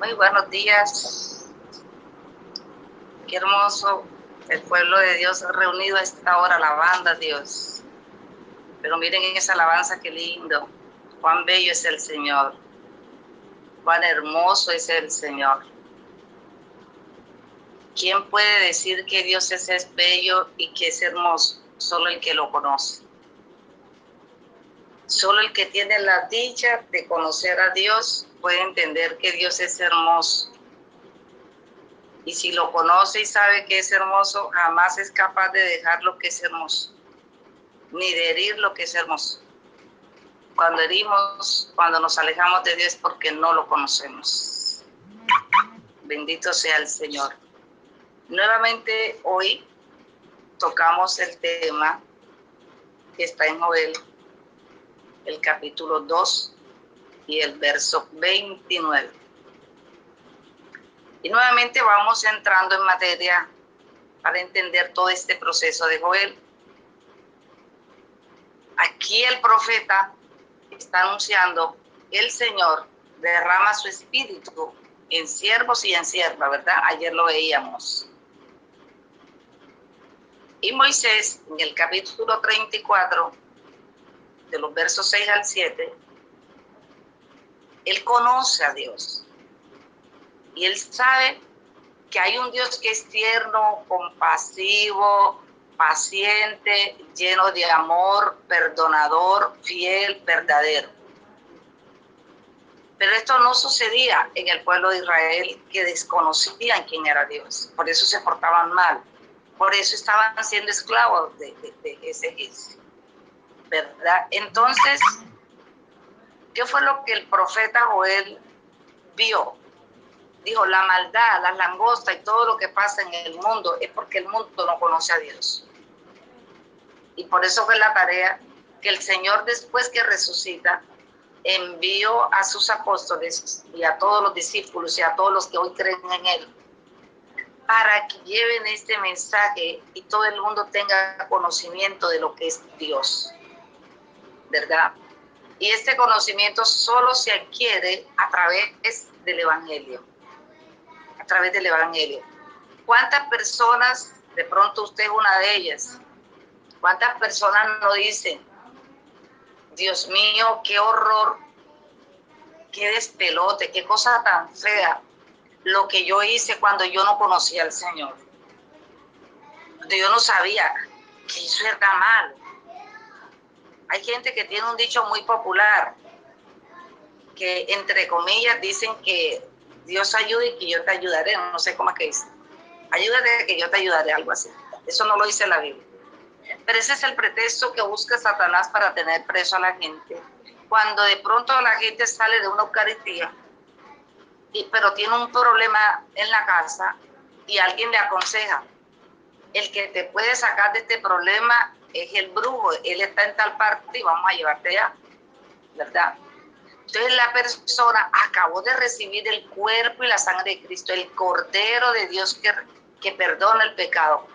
Muy buenos días. Qué hermoso el pueblo de Dios reunido a esta hora alabando a Dios. Pero miren esa alabanza, qué lindo. Cuán bello es el Señor. Cuán hermoso es el Señor. ¿Quién puede decir que Dios es bello y que es hermoso? Solo el que lo conoce. Solo el que tiene la dicha de conocer a Dios puede entender que Dios es hermoso. Y si lo conoce y sabe que es hermoso, jamás es capaz de dejar lo que es hermoso, ni de herir lo que es hermoso. Cuando herimos, cuando nos alejamos de Dios es porque no lo conocemos. Bendito sea el Señor. Nuevamente hoy tocamos el tema que está en Joel, el capítulo 2 y el verso 29. Y nuevamente vamos entrando en materia para entender todo este proceso de Joel. Aquí el profeta está anunciando, el Señor derrama su espíritu en siervos y en siervas, ¿verdad? Ayer lo veíamos. Y Moisés, en el capítulo 34, de los versos 6 al 7, él conoce a Dios. Y él sabe que hay un Dios que es tierno, compasivo, paciente, lleno de amor, perdonador, fiel, verdadero. Pero esto no sucedía en el pueblo de Israel, que desconocían quién era Dios. Por eso se portaban mal. Por eso estaban siendo esclavos de ese egipcio, ¿verdad? Entonces, ¿qué fue lo que el profeta Joel vio? Dijo, la maldad, las langostas y todo lo que pasa en el mundo es porque el mundo no conoce a Dios. Y por eso fue la tarea que el Señor, después que resucita, envió a sus apóstoles y a todos los discípulos y a todos los que hoy creen en Él, para que lleven este mensaje y todo el mundo tenga conocimiento de lo que es Dios, ¿verdad? Y este conocimiento solo se adquiere a través del Evangelio. A través del Evangelio. ¿Cuántas personas, de pronto usted es una de ellas, cuántas personas no dicen, Dios mío, qué horror, qué despelote, qué cosa tan fea, lo que yo hice cuando yo no conocía al Señor? Cuando yo no sabía que eso era mal. Hay gente que tiene un dicho muy popular, que entre comillas dicen que Dios ayude y que yo te ayudaré, no sé cómo es que dice. Ayúdate que yo te ayudaré, algo así. Eso no lo dice la Biblia. Pero ese es el pretexto que busca Satanás para tener preso a la gente. Cuando de pronto la gente sale de una Eucaristía, pero tiene un problema en la casa y alguien le aconseja, el que te puede sacar de este problema es el brujo, él está en tal parte y vamos a llevarte allá, ¿verdad? Entonces la persona acabó de recibir el cuerpo y la sangre de Cristo, el Cordero de Dios que perdona el pecado,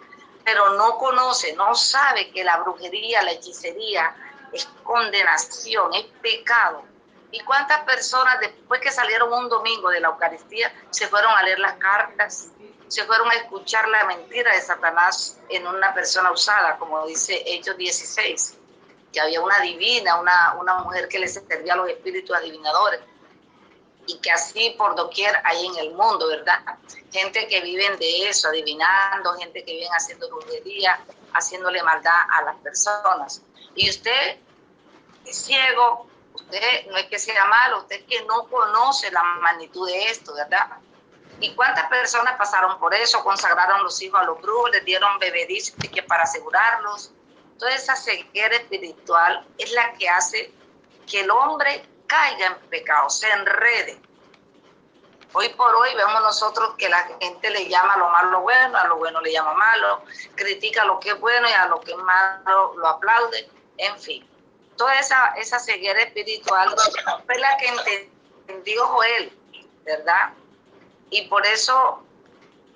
pero no conoce, no sabe que la brujería, la hechicería es condenación, es pecado. ¿Y cuántas personas después que salieron un domingo de la Eucaristía se fueron a leer las cartas, se fueron a escuchar la mentira de Satanás en una persona usada, como dice Hechos 16? Que había una divina, una mujer que le servía a los espíritus adivinadores, y que así por doquier hay en el mundo, ¿verdad? Gente que viven de eso, adivinando, gente que viven haciendo brujería, haciéndole maldad a las personas. Y usted es ciego, usted no es que sea malo, usted es que no conoce la magnitud de esto, ¿verdad? ¿Y cuántas personas pasaron por eso? Consagraron los hijos a los brujos, les dieron bebedizos que para asegurarlos. Toda esa ceguera espiritual es la que hace que el hombre caiga en pecado, se enrede. Hoy por hoy vemos nosotros que la gente le llama a lo malo bueno, a lo bueno le llama malo, critica lo que es bueno y a lo que es malo lo aplaude, en fin. Toda esa ceguera espiritual fue la que entendió Joel, ¿verdad? Y por eso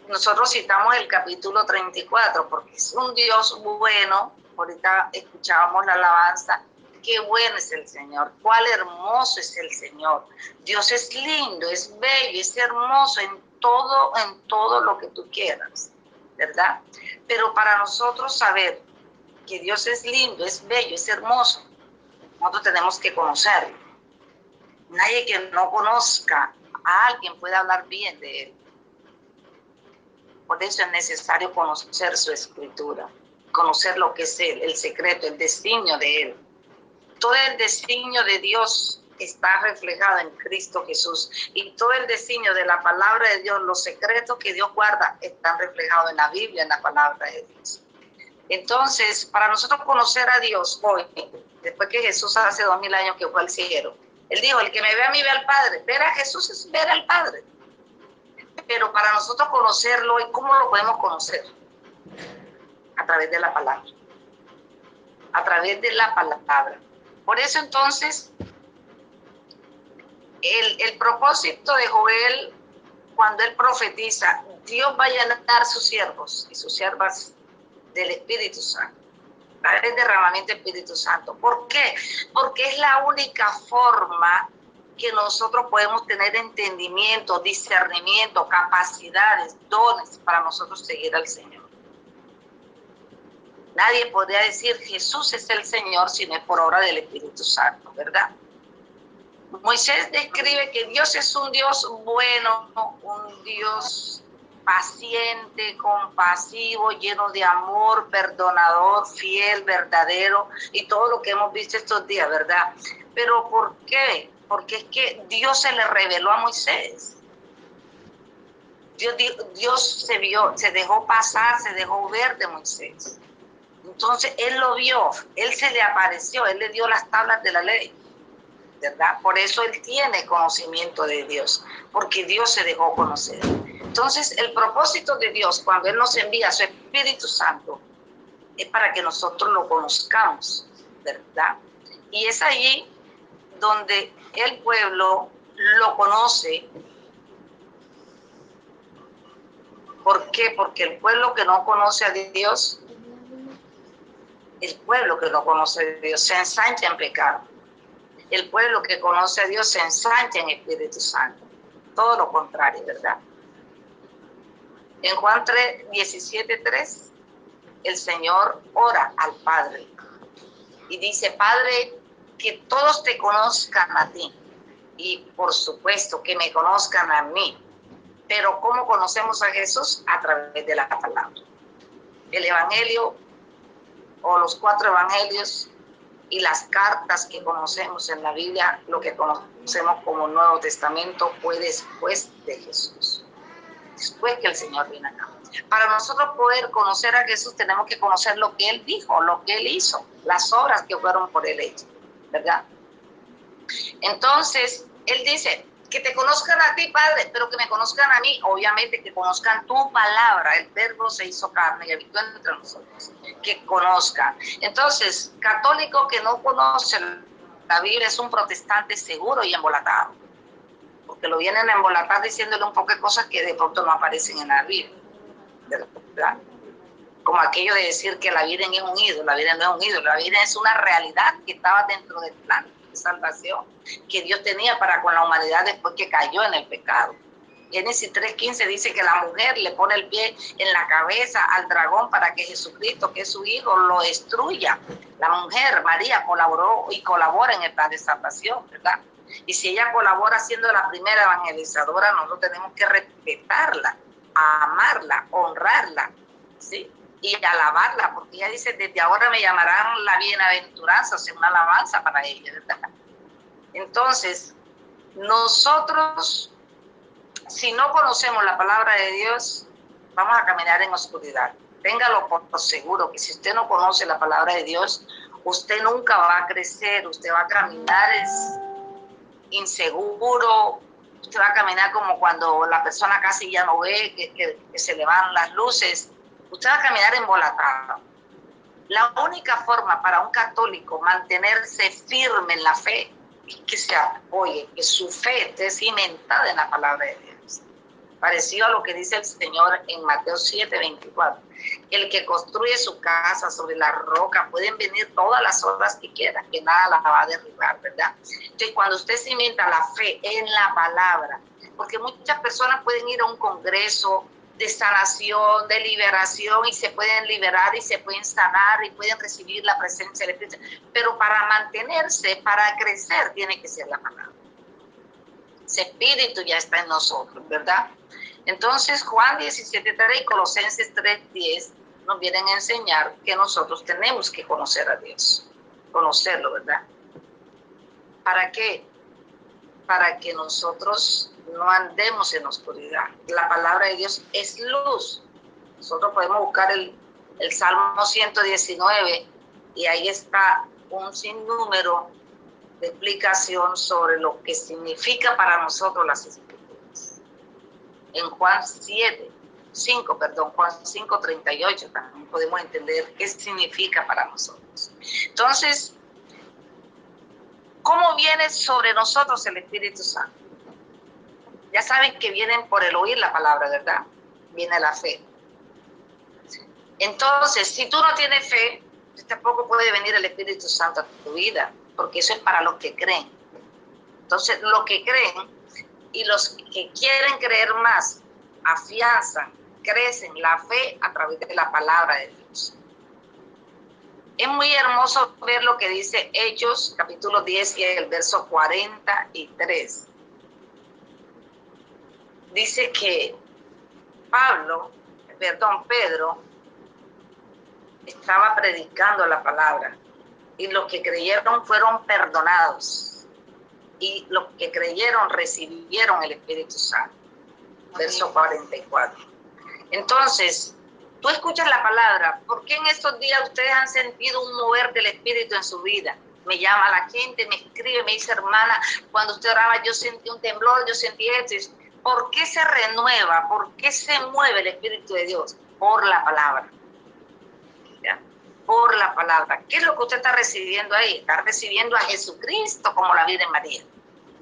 nosotros citamos el capítulo 34, porque es un Dios bueno. Ahorita escuchábamos la alabanza, qué bueno es el Señor, cuál hermoso es el Señor. Dios es lindo, es bello, es hermoso en todo lo que tú quieras, ¿verdad? Pero para nosotros saber que Dios es lindo, es bello, es hermoso, nosotros tenemos que conocerlo. Nadie que no conozca a alguien puede hablar bien de él. Por eso es necesario conocer su escritura, conocer lo que es él, el secreto, el designio de él. Todo el designio de Dios está reflejado en Cristo Jesús. Y todo el designio de la palabra de Dios, los secretos que Dios guarda, están reflejados en la Biblia, en la palabra de Dios. Entonces, para nosotros conocer a Dios hoy, después que Jesús hace 2000 años que fue al cielo, Él dijo, el que me ve a mí ve al Padre. Ver a Jesús es ver al Padre. Pero para nosotros conocerlo, ¿y cómo lo podemos conocer? A través de la palabra. A través de la palabra. Por eso entonces, el propósito de Joel, cuando él profetiza, Dios va a llenar sus siervos y sus siervas del Espíritu Santo. Va a haber derramamiento del Espíritu Santo. ¿Por qué? Porque es la única forma que nosotros podemos tener entendimiento, discernimiento, capacidades, dones para nosotros seguir al Señor. Nadie podría decir Jesús es el Señor si no es por obra del Espíritu Santo, ¿verdad? Moisés describe que Dios es un Dios bueno, un Dios paciente, compasivo, lleno de amor, perdonador, fiel, verdadero y todo lo que hemos visto estos días, ¿verdad? Pero ¿por qué? Porque es que Dios se le reveló a Moisés. Dios se dejó pasar, se dejó ver de Moisés. Entonces él lo vio, él se le apareció, él le dio las tablas de la ley, ¿verdad? Por eso él tiene conocimiento de Dios, porque Dios se dejó conocer. Entonces el propósito de Dios cuando él nos envía a su Espíritu Santo es para que nosotros lo conozcamos, ¿verdad? Y es allí donde el pueblo lo conoce. ¿Por qué? Porque el pueblo que no conoce a Dios, el pueblo que no conoce a Dios se ensancha en pecado. El pueblo que conoce a Dios se ensancha en Espíritu Santo. Todo lo contrario, ¿verdad? En Juan 17:3, el Señor ora al Padre y dice, Padre, que todos te conozcan a ti y por supuesto que me conozcan a mí. Pero ¿cómo conocemos a Jesús? A través de la palabra. El Evangelio o los 4 evangelios y las cartas que conocemos en la Biblia, lo que conocemos como Nuevo Testamento, fue después de Jesús. Después que el Señor vino acá. Para nosotros poder conocer a Jesús tenemos que conocer lo que Él dijo, lo que Él hizo, las obras que fueron por Él hechas, ¿verdad? Entonces, Él dice, que te conozcan a ti, Padre, pero que me conozcan a mí, obviamente que conozcan tu palabra, el verbo se hizo carne y habitó entre nosotros, que conozcan. Entonces, católico que no conoce la Biblia es un protestante seguro y embolatado, porque lo vienen a embolatar diciéndole un poco de cosas que de pronto no aparecen en la Biblia, ¿verdad? Como aquello de decir que la Virgen es un ídolo. La Virgen no es un ídolo, la Virgen es una realidad que estaba dentro del plan de salvación que Dios tenía para con la humanidad después que cayó en el pecado. Génesis 3:15 dice que la mujer le pone el pie en la cabeza al dragón para que Jesucristo, que es su hijo, lo destruya. La mujer, María, colaboró y colabora en el plan de salvación, ¿verdad? Y si ella colabora siendo la primera evangelizadora, nosotros tenemos que respetarla, amarla, honrarla, ¿sí? Y alabarla, porque ella dice, desde ahora me llamarán la bienaventuranza, o sea, una alabanza para ella, ¿verdad? Entonces, nosotros, si no conocemos la palabra de Dios, vamos a caminar en oscuridad. Téngalo por seguro, que si usted no conoce la palabra de Dios, usted nunca va a crecer, usted va a caminar inseguro, usted va a caminar como cuando la persona casi ya no ve, que se le van las luces. Usted va a caminar embolatado. La única forma para un católico mantenerse firme en la fe es que se apoye, que su fe esté cimentada en la palabra de Dios. parecido a lo que dice el Señor en Mateo 7:24. El que construye su casa sobre la roca, pueden venir todas las olas que quieran, que nada la va a derribar, ¿verdad? Entonces, cuando usted cimienta la fe en la palabra, porque muchas personas pueden ir a un congreso de sanación, de liberación, y se pueden liberar y se pueden sanar y pueden recibir la presencia del Espíritu, pero para mantenerse, para crecer, tiene que ser la palabra. Ese espíritu ya está en nosotros, ¿verdad? Entonces, Juan 17:3 y Colosenses 3:10 nos vienen a enseñar que nosotros tenemos que conocer a Dios, conocerlo, ¿verdad? ¿Para qué? Para que nosotros no andemos en oscuridad. La palabra de Dios es luz. Nosotros podemos buscar el Salmo 119 y ahí está un sinnúmero de explicación sobre lo que significa para nosotros las escrituras. En Juan 5:38 también podemos entender qué significa para nosotros. Entonces, ¿cómo viene sobre nosotros el Espíritu Santo? Ya saben que vienen por el oír la palabra, ¿verdad? Viene la fe. Entonces, si tú no tienes fe, tampoco puede venir el Espíritu Santo a tu vida, porque eso es para los que creen. Entonces, los que creen y los que quieren creer más, afianzan, crecen la fe a través de la palabra de Dios. Es muy hermoso ver lo que dice Hechos, capítulo 10 y el verso 43. Dice que Pedro estaba predicando la palabra y los que creyeron fueron perdonados y los que creyeron recibieron el Espíritu Santo. Verso 44. Entonces, tú escuchas la palabra. ¿Por qué en estos días ustedes han sentido un mover del Espíritu en su vida? Me llama la gente, me escribe, me dice, hermana, cuando usted oraba yo sentí un temblor, yo sentí esto. ¿Por qué se renueva? ¿Por qué se mueve el Espíritu de Dios? Por la palabra. ¿Ya? Por la palabra. ¿Qué es lo que usted está recibiendo ahí? Está recibiendo a Jesucristo como la Virgen María.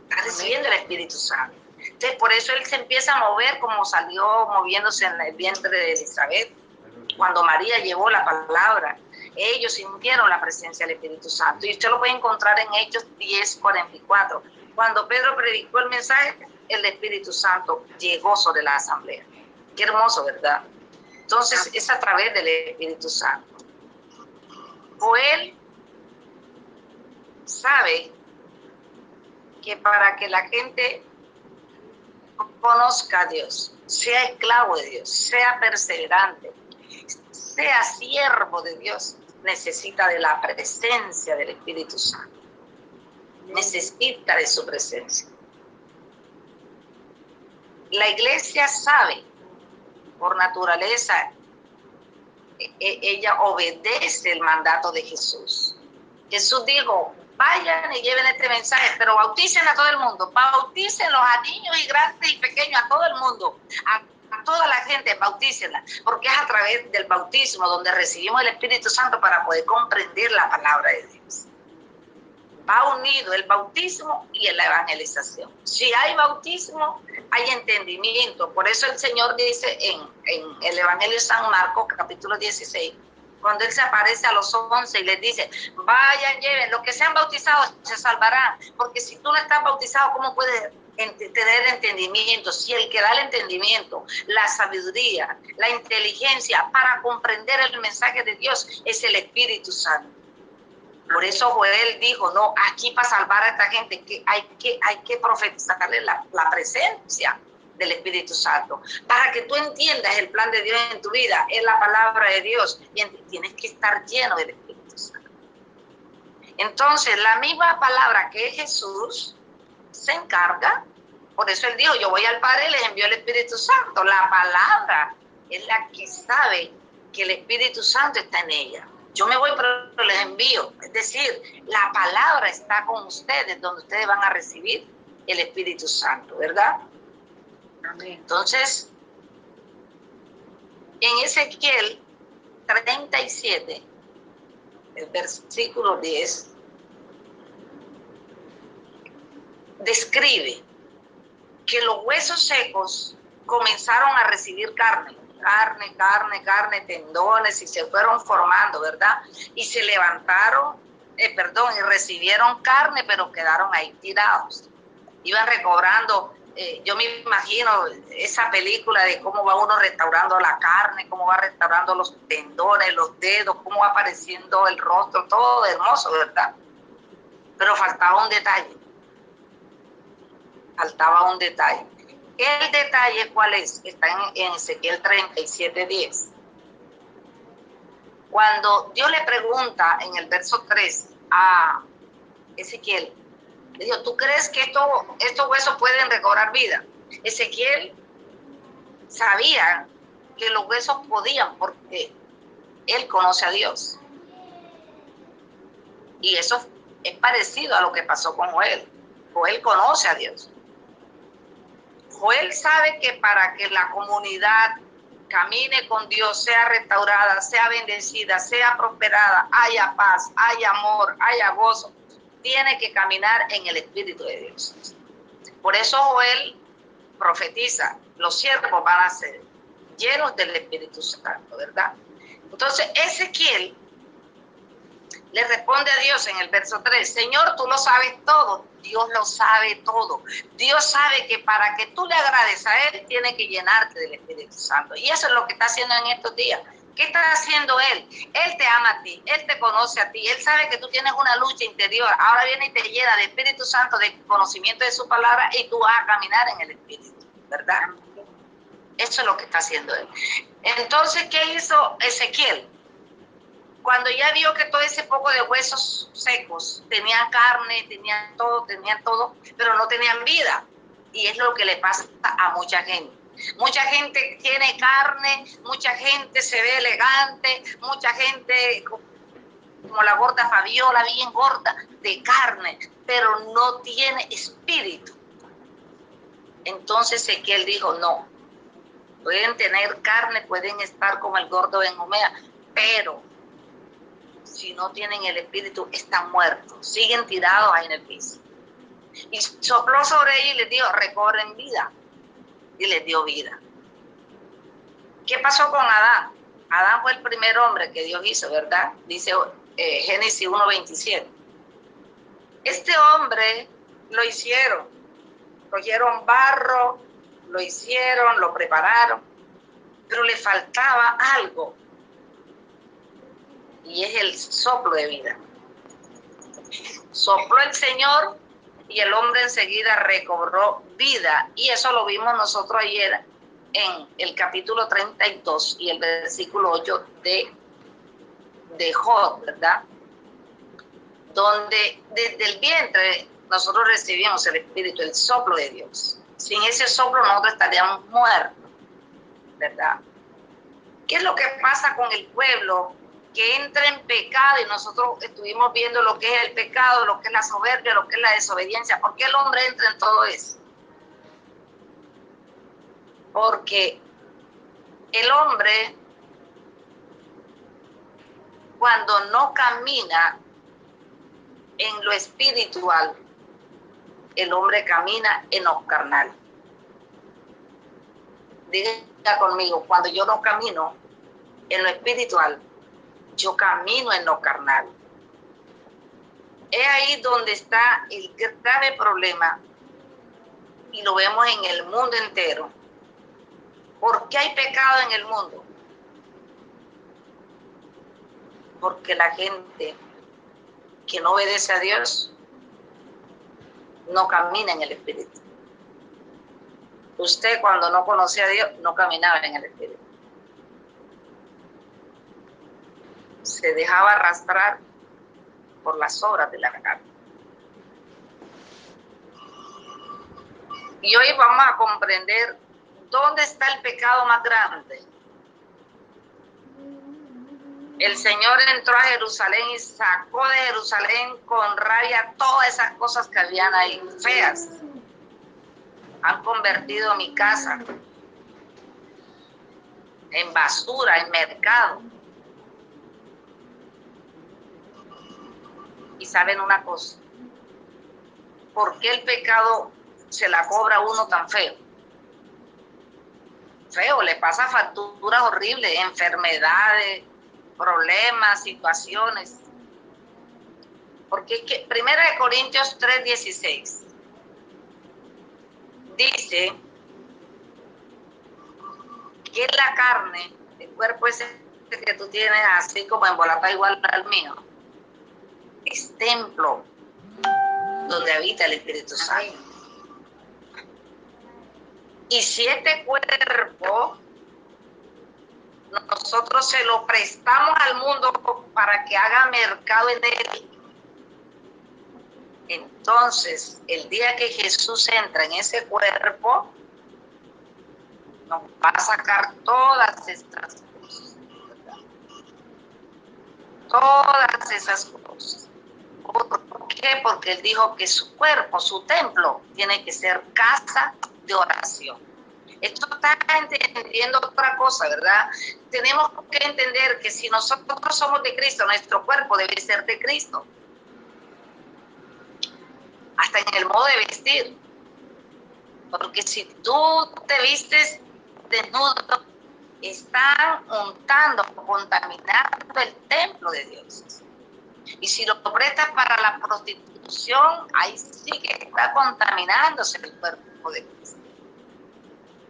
Está recibiendo el Espíritu Santo. Entonces, por eso él se empieza a mover como salió moviéndose en el vientre de Elizabeth. Cuando María llevó la palabra, ellos sintieron la presencia del Espíritu Santo. Y usted lo puede encontrar en Hechos 10:44. Cuando Pedro predicó el mensaje, el Espíritu Santo llegó sobre la asamblea. Qué hermoso, ¿verdad? Entonces, es a través del Espíritu Santo. Joel sabe que para que la gente conozca a Dios, sea esclavo de Dios, sea perseverante, sea siervo de Dios, necesita de la presencia del Espíritu Santo. Necesita de su presencia. La iglesia sabe, por naturaleza, ella obedece el mandato de Jesús. Jesús dijo, vayan y lleven este mensaje, pero bauticen a todo el mundo, bautícenlos a niños y grandes y pequeños, a todo el mundo, a toda la gente, bautícenla, porque es a través del bautismo donde recibimos el Espíritu Santo para poder comprender la palabra de Dios. Va unido el bautismo y la evangelización. Si hay bautismo, hay entendimiento. Por eso el Señor dice en el Evangelio de San Marcos, capítulo 16, cuando Él se aparece a los 11 y les dice, vayan, lleven, los que sean bautizados se salvarán. Porque si tú no estás bautizado, ¿cómo puedes tener entendimiento? Si el que da el entendimiento, la sabiduría, la inteligencia para comprender el mensaje de Dios es el Espíritu Santo. Por eso Joel dijo, no, aquí para salvar a esta gente que hay que profetizarle la presencia del Espíritu Santo. Para que tú entiendas el plan de Dios en tu vida, es la palabra de Dios y tienes que estar lleno del Espíritu Santo. Entonces, la misma palabra que es Jesús se encarga, por eso Él dijo, yo voy al Padre y les envío el Espíritu Santo. La palabra es la que sabe que el Espíritu Santo está en ella. Yo me voy, pero les envío. Es decir, la palabra está con ustedes, donde ustedes van a recibir el Espíritu Santo, ¿verdad? Amén. Entonces, en Ezequiel 37, el versículo 10, describe que los huesos secos comenzaron a recibir carne, tendones, y se fueron formando, ¿verdad? Y se levantaron, y recibieron carne, pero quedaron ahí tirados. Iban recobrando, yo me imagino esa película de cómo va uno restaurando la carne, cómo va restaurando los tendones, los dedos, cómo va apareciendo el rostro, todo hermoso, ¿verdad? Pero faltaba un detalle. El detalle, ¿cuál es? Está en Ezequiel 37:10. Cuando Dios le pregunta en el verso 3 a Ezequiel, le dijo, ¿tú crees que estos huesos pueden recobrar vida? Ezequiel sabía que los huesos podían, porque él conoce a Dios. Y eso es parecido a lo que pasó con Joel. Joel conoce a Dios. Joel sabe que para que la comunidad camine con Dios, sea restaurada, sea bendecida, sea prosperada, haya paz, haya amor, haya gozo, tiene que caminar en el Espíritu de Dios. Por eso Joel profetiza, los siervos van a ser llenos del Espíritu Santo, ¿verdad? Entonces Ezequiel le responde a Dios en el verso 3, Señor, tú lo sabes todo. Dios lo sabe todo. Dios sabe que para que tú le agrades a Él, tiene que llenarte del Espíritu Santo. Y eso es lo que está haciendo en estos días. ¿Qué está haciendo Él? Él te ama a ti, Él te conoce a ti, Él sabe que tú tienes una lucha interior. Ahora viene y te llena de Espíritu Santo, de conocimiento de su palabra, y tú vas a caminar en el Espíritu, ¿verdad? Eso es lo que está haciendo Él. Entonces, ¿qué hizo Ezequiel? Cuando ya vio que todo ese poco de huesos secos tenían carne, tenían todo, pero no tenían vida. Y es lo que le pasa a mucha gente. Mucha gente tiene carne, mucha gente se ve elegante, mucha gente como la gorda Fabiola, bien gorda, de carne, pero no tiene espíritu. Entonces Ezequiel dijo, no, pueden tener carne, pueden estar como el gordo Benjumea, pero si no tienen el espíritu, están muertos, siguen tirados ahí en el piso. Y sopló sobre ellos y les dijo, recobren vida. Y les dio vida. ¿Qué pasó con Adán? Adán fue el primer hombre que Dios hizo, ¿verdad? Dice Génesis 1:27. Este hombre lo hicieron. Cogieron barro, lo hicieron, lo prepararon, pero le faltaba algo. Y es el soplo de vida. Sopló el Señor y el hombre enseguida recobró vida. Y eso lo vimos nosotros ayer en el capítulo 32 y el versículo 8 de Job, ¿verdad? Donde desde el vientre nosotros recibimos el Espíritu, el soplo de Dios. Sin ese soplo nosotros estaríamos muertos, ¿verdad? ¿Qué es lo que pasa con el pueblo que entra en pecado? Y nosotros estuvimos viendo lo que es el pecado, lo que es la soberbia, lo que es la desobediencia. ¿Por qué el hombre entra en todo eso? Porque el hombre, cuando no camina en lo espiritual, el hombre camina en lo carnal. Diga conmigo, cuando yo no camino en lo espiritual, yo camino en lo carnal. Es ahí donde está el grave problema, y lo vemos en el mundo entero. ¿Por qué hay pecado en el mundo? Porque la gente que no obedece a Dios no camina en el Espíritu. Usted, cuando no conocía a Dios, no caminaba en el Espíritu. Se dejaba arrastrar por las obras de la carne. Y hoy vamos a comprender dónde está el pecado más grande. El Señor entró a Jerusalén y sacó de Jerusalén con rabia todas esas cosas que habían ahí, feas. Han convertido mi casa en basura, en mercado. Y saben una cosa, ¿por qué el pecado se la cobra a uno tan feo? feo, le pasa facturas horribles, enfermedades, problemas, situaciones. Porque es que 1 Corintios 3:16 dice que la carne, el cuerpo ese que tú tienes así como embolatado igual al mío, es templo donde habita el Espíritu Santo. Y si este cuerpo nosotros se lo prestamos al mundo para que haga mercado en él, entonces el día que Jesús entra en ese cuerpo, nos va a sacar todas estas cosas, ¿verdad? Todas esas cosas. ¿Por qué? Porque él dijo que su cuerpo, su templo, tiene que ser casa de oración. Esto está entendiendo otra cosa, ¿verdad? Tenemos que entender que si nosotros somos de Cristo, nuestro cuerpo debe ser de Cristo. Hasta en el modo de vestir. Porque si tú te vistes desnudo, están untando, contaminando el templo de Dios. Y si lo prestas para la prostitución, ahí sí que está contaminándose el cuerpo de Cristo.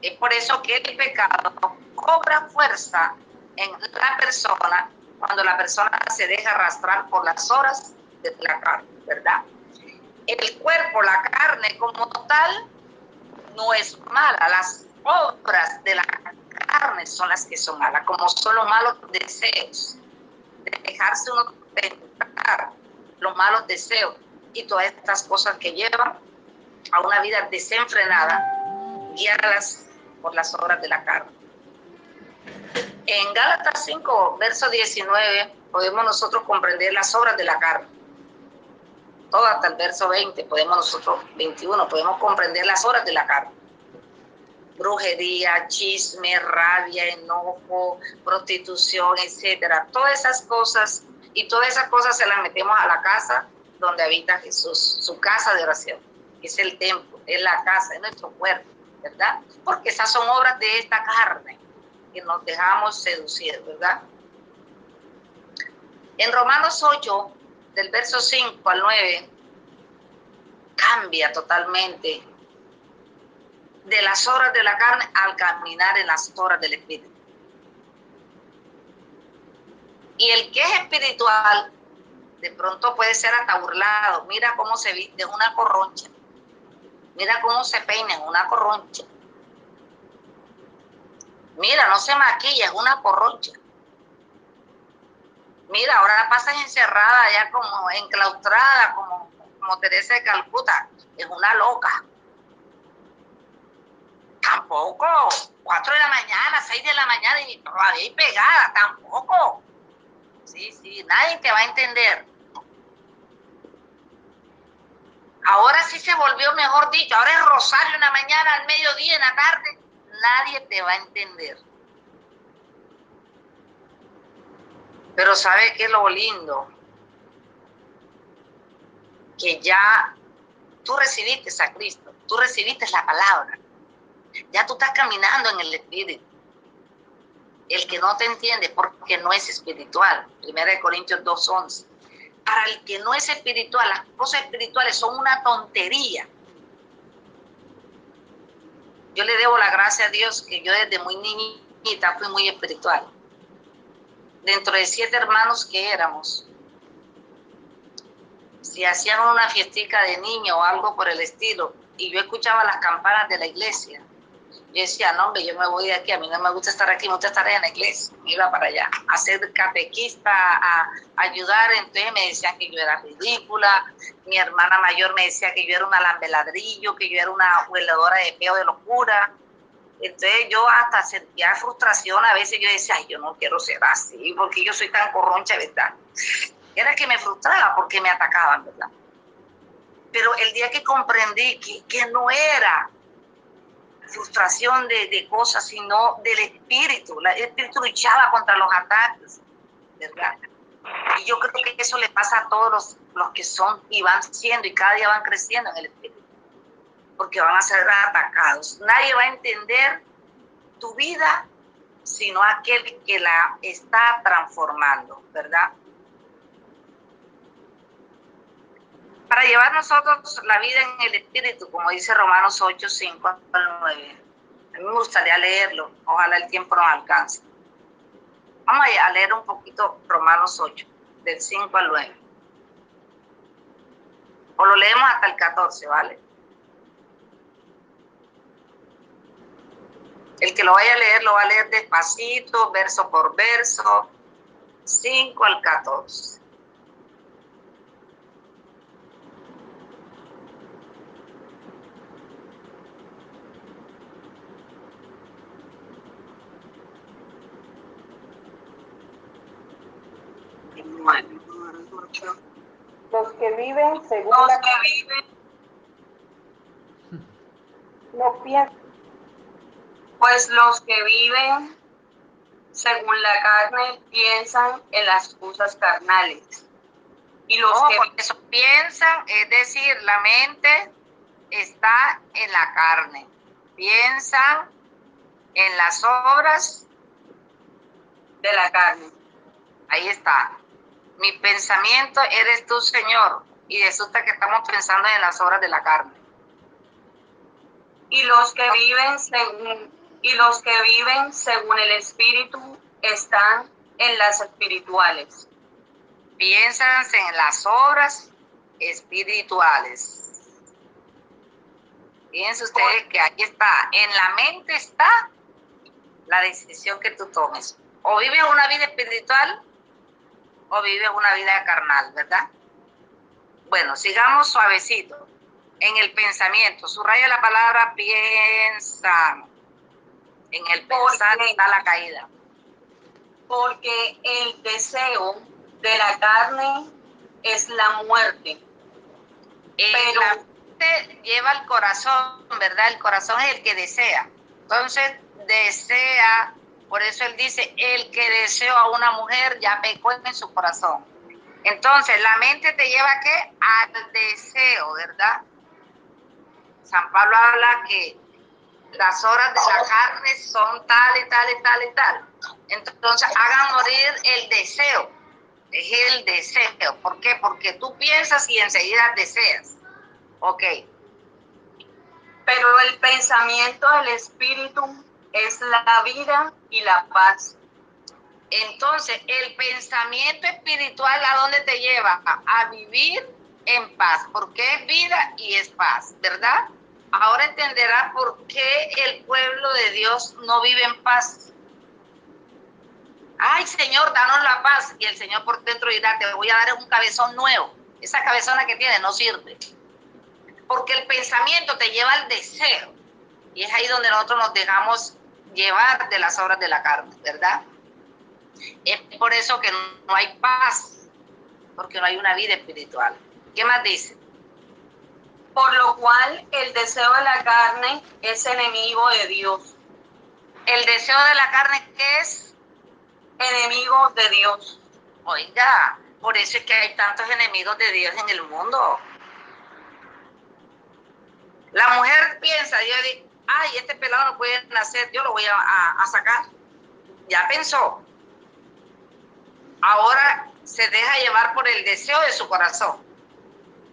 Es por eso que el pecado cobra fuerza en la persona cuando la persona se deja arrastrar por las horas de la carne, ¿verdad? El cuerpo, la carne como tal, no es mala. Las obras de la carne son las que son malas, como son los malos deseos, de dejarse uno tentar, los malos deseos y todas estas cosas que llevan a una vida desenfrenada, guiadas por las obras de la carne. En Gálatas 5, verso 19, podemos nosotros comprender las obras de la carne. Todo hasta el verso 20, podemos nosotros, 21, podemos comprender las obras de la carne. Brujería, chisme, rabia, enojo, prostitución, etcétera. Todas esas cosas, y todas esas cosas se las metemos a la casa donde habita Jesús, su casa de oración. Es el templo, es la casa, es nuestro cuerpo, ¿verdad? Porque esas son obras de esta carne que nos dejamos seducir, ¿verdad? En Romanos 8, del verso 5 al 9, cambia totalmente de las obras de la carne al caminar en las obras del Espíritu. Y el que es espiritual, de pronto puede ser hasta burlado. Mira cómo se viste, es una corroncha. Mira cómo se peina, es una corroncha. Mira, no se maquilla, es una corroncha. Mira, ahora la pasas encerrada, ya como enclaustrada, como Teresa de Calcuta. Es una loca. Tampoco. 4 de la mañana, 6 de la mañana y todavía ahí pegada. Tampoco. Sí, nadie te va a entender. Ahora sí se volvió, mejor dicho, ahora es rosario en la mañana, al mediodía, en la tarde. Nadie te va a entender. Pero ¿sabe qué es lo lindo? Que ya tú recibiste a Cristo, tú recibiste la palabra. Ya tú estás caminando en el Espíritu. El que no te entiende porque no es espiritual. 1 Corintios 2:11. Para el que no es espiritual, las cosas espirituales son una tontería. Yo le debo la gracia a Dios que yo desde muy niñita fui muy espiritual. Dentro de 7 hermanos que éramos, si hacían una fiestica de niño o algo por el estilo, y yo escuchaba las campanas de la iglesia, yo decía, no, hombre, yo me voy de aquí, a mí no me gusta estar aquí, me gusta estar en la iglesia. Me iba para allá a ser catequista, a ayudar. Entonces me decían que yo era ridícula. Mi hermana mayor me decía que yo era una lambeladrillo, que yo era una hueladora de peo de locura. Entonces yo hasta sentía frustración. A veces yo decía, ay, yo no quiero ser así, porque yo soy tan corroncha, ¿verdad? Era que me frustraba porque me atacaban, ¿verdad? Pero el día que comprendí que no era frustración de cosas, sino del espíritu. El espíritu luchaba contra los ataques, ¿verdad? Y yo creo que eso le pasa a todos los que son y van siendo y cada día van creciendo en el espíritu, porque van a ser atacados. Nadie va a entender tu vida, sino aquel que la está transformando, ¿verdad? Para llevar nosotros la vida en el Espíritu, como dice Romanos 8, 5 al 9. A mí me gustaría leerlo, ojalá el tiempo nos alcance. Vamos a leer un poquito Romanos 8, del 5 al 9. O lo leemos hasta el 14, ¿vale? El que lo vaya a leer, lo va a leer despacito, verso por verso, 5 al 14. Los que viven según la carne no piensan. Pues los que viven según la carne piensan en las cosas carnales. Y los que por eso piensan, es decir, la mente está en la carne. Piensan en las obras de la carne. Ahí está. Mi pensamiento eres tú, Señor. Y resulta que estamos pensando en las obras de la carne. Y los que viven según el Espíritu están en las espirituales. Piensan en las obras espirituales. Fíjense ustedes que ahí está. En la mente está la decisión que tú tomes. O vives una vida espiritual o vives una vida carnal, ¿verdad? Bueno, sigamos suavecito. En el pensamiento, subraya la palabra piensan. En el pensar está la caída. Porque el deseo de la carne es la muerte. Pero la mente lleva al corazón, ¿verdad? El corazón es el que desea. Entonces, desea, por eso él dice, el que deseó a una mujer ya pecó en su corazón. Entonces, la mente te lleva ¿a qué? Al deseo, ¿verdad? San Pablo habla que las obras de la carne son tal y tal y tal y tal. Entonces, hagan morir el deseo. Es el deseo. ¿Por qué? Porque tú piensas y enseguida deseas. Ok. Pero el pensamiento del Espíritu es la vida y la paz. Entonces, el pensamiento espiritual, ¿a dónde te lleva? A vivir en paz, porque es vida y es paz, ¿verdad? Ahora entenderás por qué el pueblo de Dios no vive en paz. Ay, Señor, danos la paz. Y el Señor por dentro dirá, te voy a dar un cabezón nuevo. Esa cabezona que tienes no sirve. Porque el pensamiento te lleva al deseo. Y es ahí donde nosotros nos dejamos llevar de las obras de la carne, ¿verdad? Es por eso que no hay paz, porque no hay una vida espiritual. ¿Qué más dice? Por lo cual el deseo de la carne es enemigo de Dios. ¿El deseo de la carne qué es? Enemigo de Dios. Oiga, por eso es que hay tantos enemigos de Dios en el mundo. La mujer piensa, yo digo, ay, este pelado no puede nacer, yo lo voy a sacar. Ya pensó. Ahora se deja llevar por el deseo de su corazón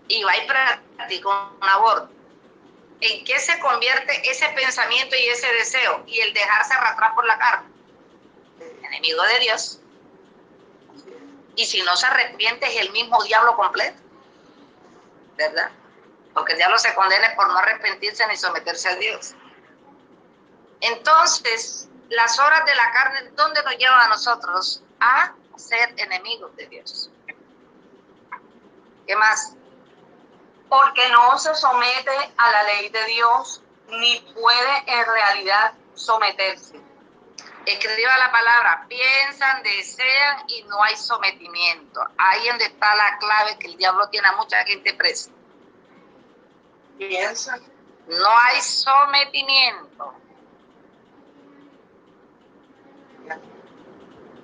y va y practica un aborto. ¿En qué se convierte ese pensamiento y ese deseo y el dejarse arrastrar por la carne? Enemigo de Dios. Y si no se arrepiente es el mismo diablo completo, ¿verdad? Porque el diablo se condena por no arrepentirse ni someterse a Dios. Entonces, las obras de la carne, ¿dónde nos llevan a nosotros? A ser enemigos de Dios. ¿Qué más? Porque no se somete a la ley de Dios, ni puede en realidad someterse. Escriba la palabra, piensan, desean y no hay sometimiento. Ahí es donde está la clave que el diablo tiene a mucha gente presa. Piensan. No hay sometimiento.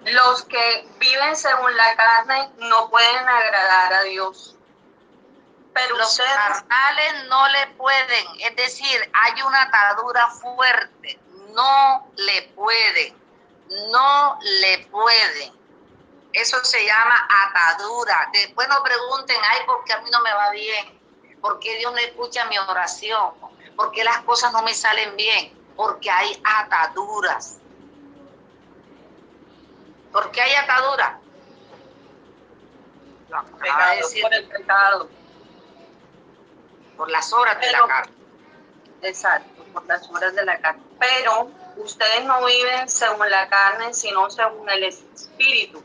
Los que viven según la carne no pueden agradar a Dios. Pero los carnales no le pueden, es decir, hay una atadura fuerte, no le pueden, no le pueden. Eso se llama atadura. Después no pregunten, ay, ¿por qué a mí no me va bien? ¿Por qué Dios no escucha mi oración? ¿Por qué las cosas no me salen bien? Porque hay ataduras. ¿Por qué hay atadura? Por el pecado. Por las obras de la carne. Exacto, por las obras de la carne. Pero ustedes no viven según la carne, sino según el Espíritu.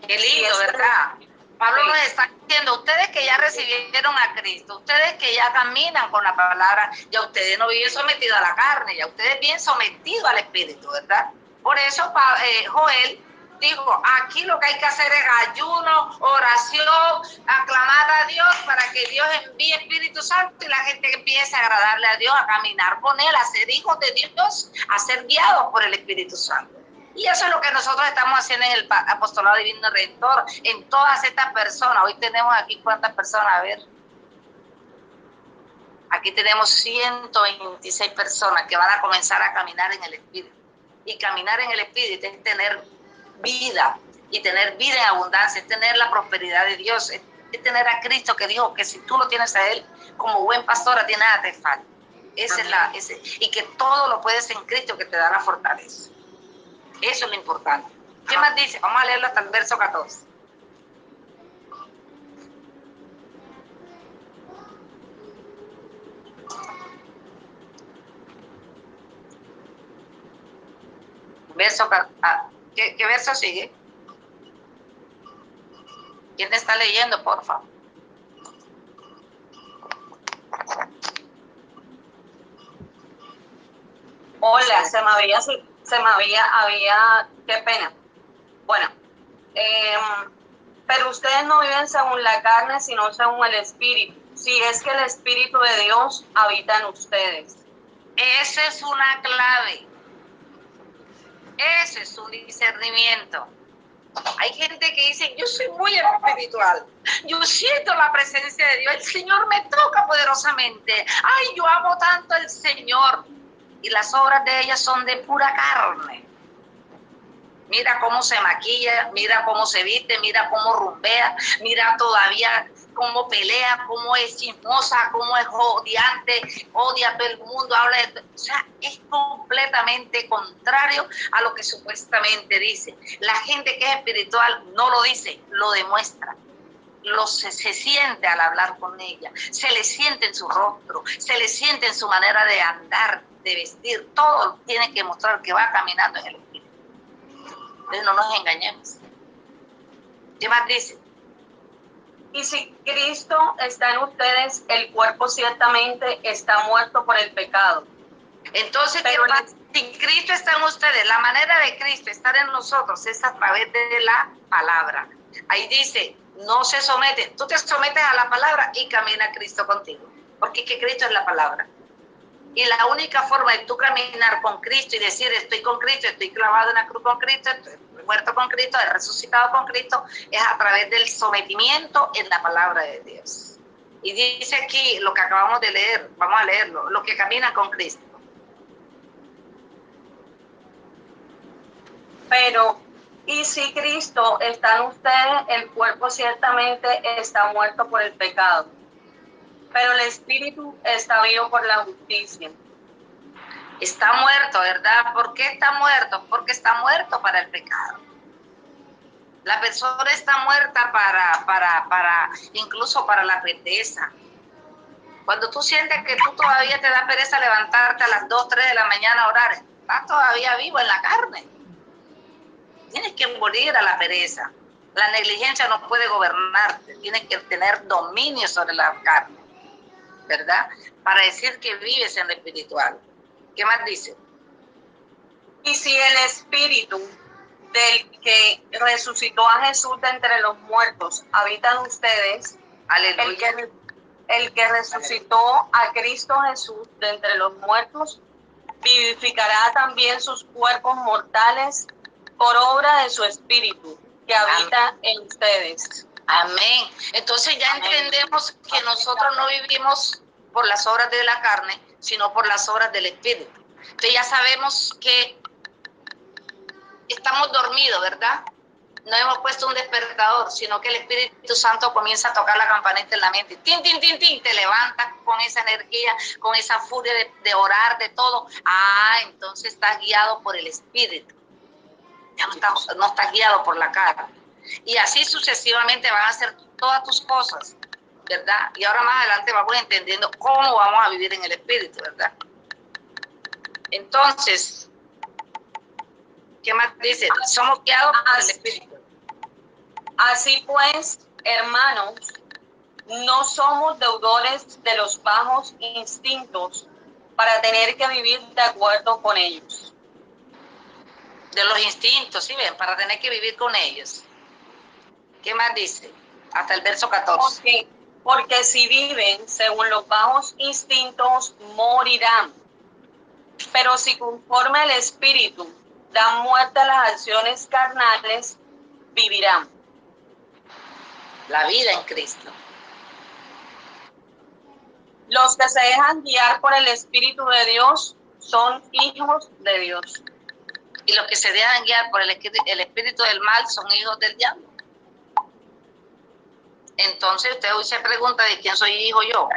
Qué lindo, ¿verdad? Pablo nos está diciendo, ustedes que ya recibieron a Cristo, ustedes que ya caminan con la palabra, ya ustedes no viven sometidos a la carne, ya ustedes viven sometidos al Espíritu, ¿verdad? Por eso Joel dijo, aquí lo que hay que hacer es ayuno, oración, aclamar a Dios para que Dios envíe Espíritu Santo y la gente empiece a agradarle a Dios, a caminar con Él, a ser hijos de Dios, a ser guiados por el Espíritu Santo. Y eso es lo que nosotros estamos haciendo en el Apostolado Divino Redentor, en todas estas personas. Hoy tenemos aquí, ¿cuántas personas? A ver. Aquí tenemos 126 personas que van a comenzar a caminar en el Espíritu. Y caminar en el Espíritu es tener vida, y tener vida en abundancia, es tener la prosperidad de Dios, es tener a Cristo que dijo que si tú lo tienes a Él, como buen pastor, a ti nada te falta. Y que todo lo puedes en Cristo que te da la fortaleza. Eso es lo importante. ¿Qué más dice? Vamos a leerlo hasta el verso 14. ¿Qué verso sigue? ¿Quién está leyendo, por favor? Hola, se me había, qué pena. Bueno, pero ustedes no viven según la carne, sino según el Espíritu. Si es que el Espíritu de Dios habita en ustedes. Esa es una clave. Ese es un discernimiento. Hay gente que dice, yo soy muy espiritual, yo siento la presencia de Dios, el Señor me toca poderosamente, ay, yo amo tanto al Señor, y las obras de ella son de pura carne. Mira cómo se maquilla, mira cómo se viste, mira cómo rumbea, mira todavía cómo pelea, cómo es chismosa, cómo es odiante, odia a todo el mundo, habla de... O sea, es completamente contrario a lo que supuestamente dice. La gente que es espiritual no lo dice, lo demuestra. Se siente al hablar con ella, se le siente en su rostro, se le siente en su manera de andar, de vestir, todo tiene que mostrar que va caminando en el espíritu. Entonces no nos engañemos. ¿Qué más dice? Y si Cristo está en ustedes, el cuerpo ciertamente está muerto por el pecado. Entonces, si Cristo está en ustedes, la manera de Cristo estar en nosotros es a través de la palabra. Ahí dice, no se someten, tú te sometes a la palabra y camina Cristo contigo, porque es que Cristo es la palabra. Y la única forma de tú caminar con Cristo y decir, estoy con Cristo, estoy clavado en la cruz con Cristo, estoy muerto con Cristo, he resucitado con Cristo, es a través del sometimiento en la palabra de Dios. Y dice aquí lo que acabamos de leer, vamos a leerlo, los que caminan con Cristo. Pero, y si Cristo está en ustedes, el cuerpo ciertamente está muerto por el pecado, pero el espíritu está vivo por la justicia. Está muerto, ¿verdad? ¿Por qué está muerto? Porque está muerto para el pecado. La persona está muerta incluso para la pereza. Cuando tú sientes que tú todavía te da pereza levantarte a las 2, 3 de la mañana a orar, estás todavía vivo en la carne. Tienes que morir a la pereza. La negligencia no puede gobernarte. Tienes que tener dominio sobre la carne, ¿verdad? Para decir que vives en lo espiritual. ¿Qué más dice? Y si el espíritu del que resucitó a Jesús de entre los muertos habita en ustedes, aleluya, el que resucitó a Cristo Jesús de entre los muertos, vivificará también sus cuerpos mortales por obra de su espíritu que habita en ustedes. Amén. Entonces ya entendemos que nosotros no vivimos por las obras de la carne, sino por las obras del espíritu. Entonces ya sabemos que estamos dormidos, ¿verdad? No hemos puesto un despertador, sino que el Espíritu Santo comienza a tocar la campanita en la mente. ¡Tin, tin, tin, tin! Te levantas con esa energía, con esa furia de orar, de todo. Entonces estás guiado por el Espíritu. Ya no estás guiado por la carne. Y así sucesivamente van a ser todas tus cosas, ¿verdad? Y ahora más adelante vamos entendiendo cómo vamos a vivir en el Espíritu, ¿verdad? Entonces, ¿qué más dice? Somos guiados por el Espíritu. Así pues, hermanos, no somos deudores de los bajos instintos para tener que vivir de acuerdo con ellos. De los instintos, ¿sí ven? Para tener que vivir con ellos. ¿Qué más dice? Hasta el verso 14. Porque si viven según los bajos instintos, morirán. Pero si conforme al Espíritu dan muerte a las acciones carnales, vivirán. La vida en Cristo. Los que se dejan guiar por el Espíritu de Dios son hijos de Dios. Y los que se dejan guiar por el espíritu del mal son hijos del diablo. Entonces usted hoy se pregunta de quién soy hijo yo.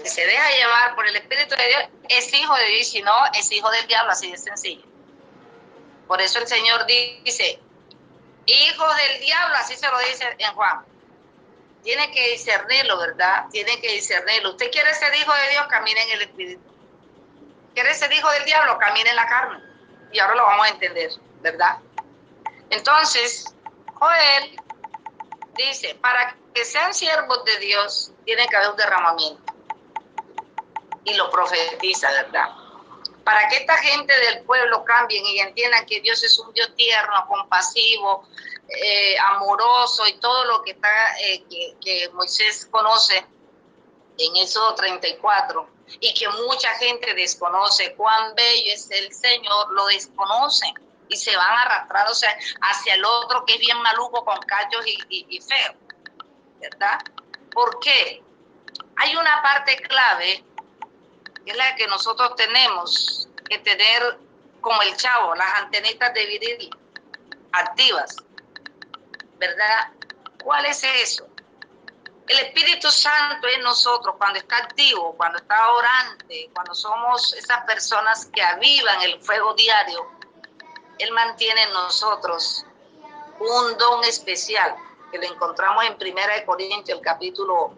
Si se deja llevar por el Espíritu de Dios, es hijo de Dios, y si no, es hijo del diablo, así de sencillo. Por eso el Señor dice, hijos del diablo, así se lo dice en Juan. Tiene que discernirlo, ¿verdad? Tiene que discernirlo. Usted quiere ser hijo de Dios, camine en el Espíritu. ¿Quiere ser hijo del diablo? Camine en la carne. Y ahora lo vamos a entender, ¿verdad? Entonces, Joel dice, para que sean siervos de Dios, tiene que haber un derramamiento. Y lo profetiza, ¿verdad? Para que esta gente del pueblo cambien y entiendan que Dios es un Dios tierno, compasivo, amoroso y todo lo que está que Moisés conoce en Éxodo 34 y que mucha gente desconoce. Cuán bello es el Señor, lo desconocen y se van arrastrándose hacia el otro que es bien maluco, con cachos y feo, ¿verdad? ¿Por qué? Hay una parte clave que es la que nosotros tenemos que tener como el chavo, las antenitas de viril activas, ¿verdad? ¿Cuál es eso? El Espíritu Santo en nosotros, cuando está activo, cuando está orante, cuando somos esas personas que avivan el fuego diario, Él mantiene en nosotros un don especial, que lo encontramos en 1 Corintios, el capítulo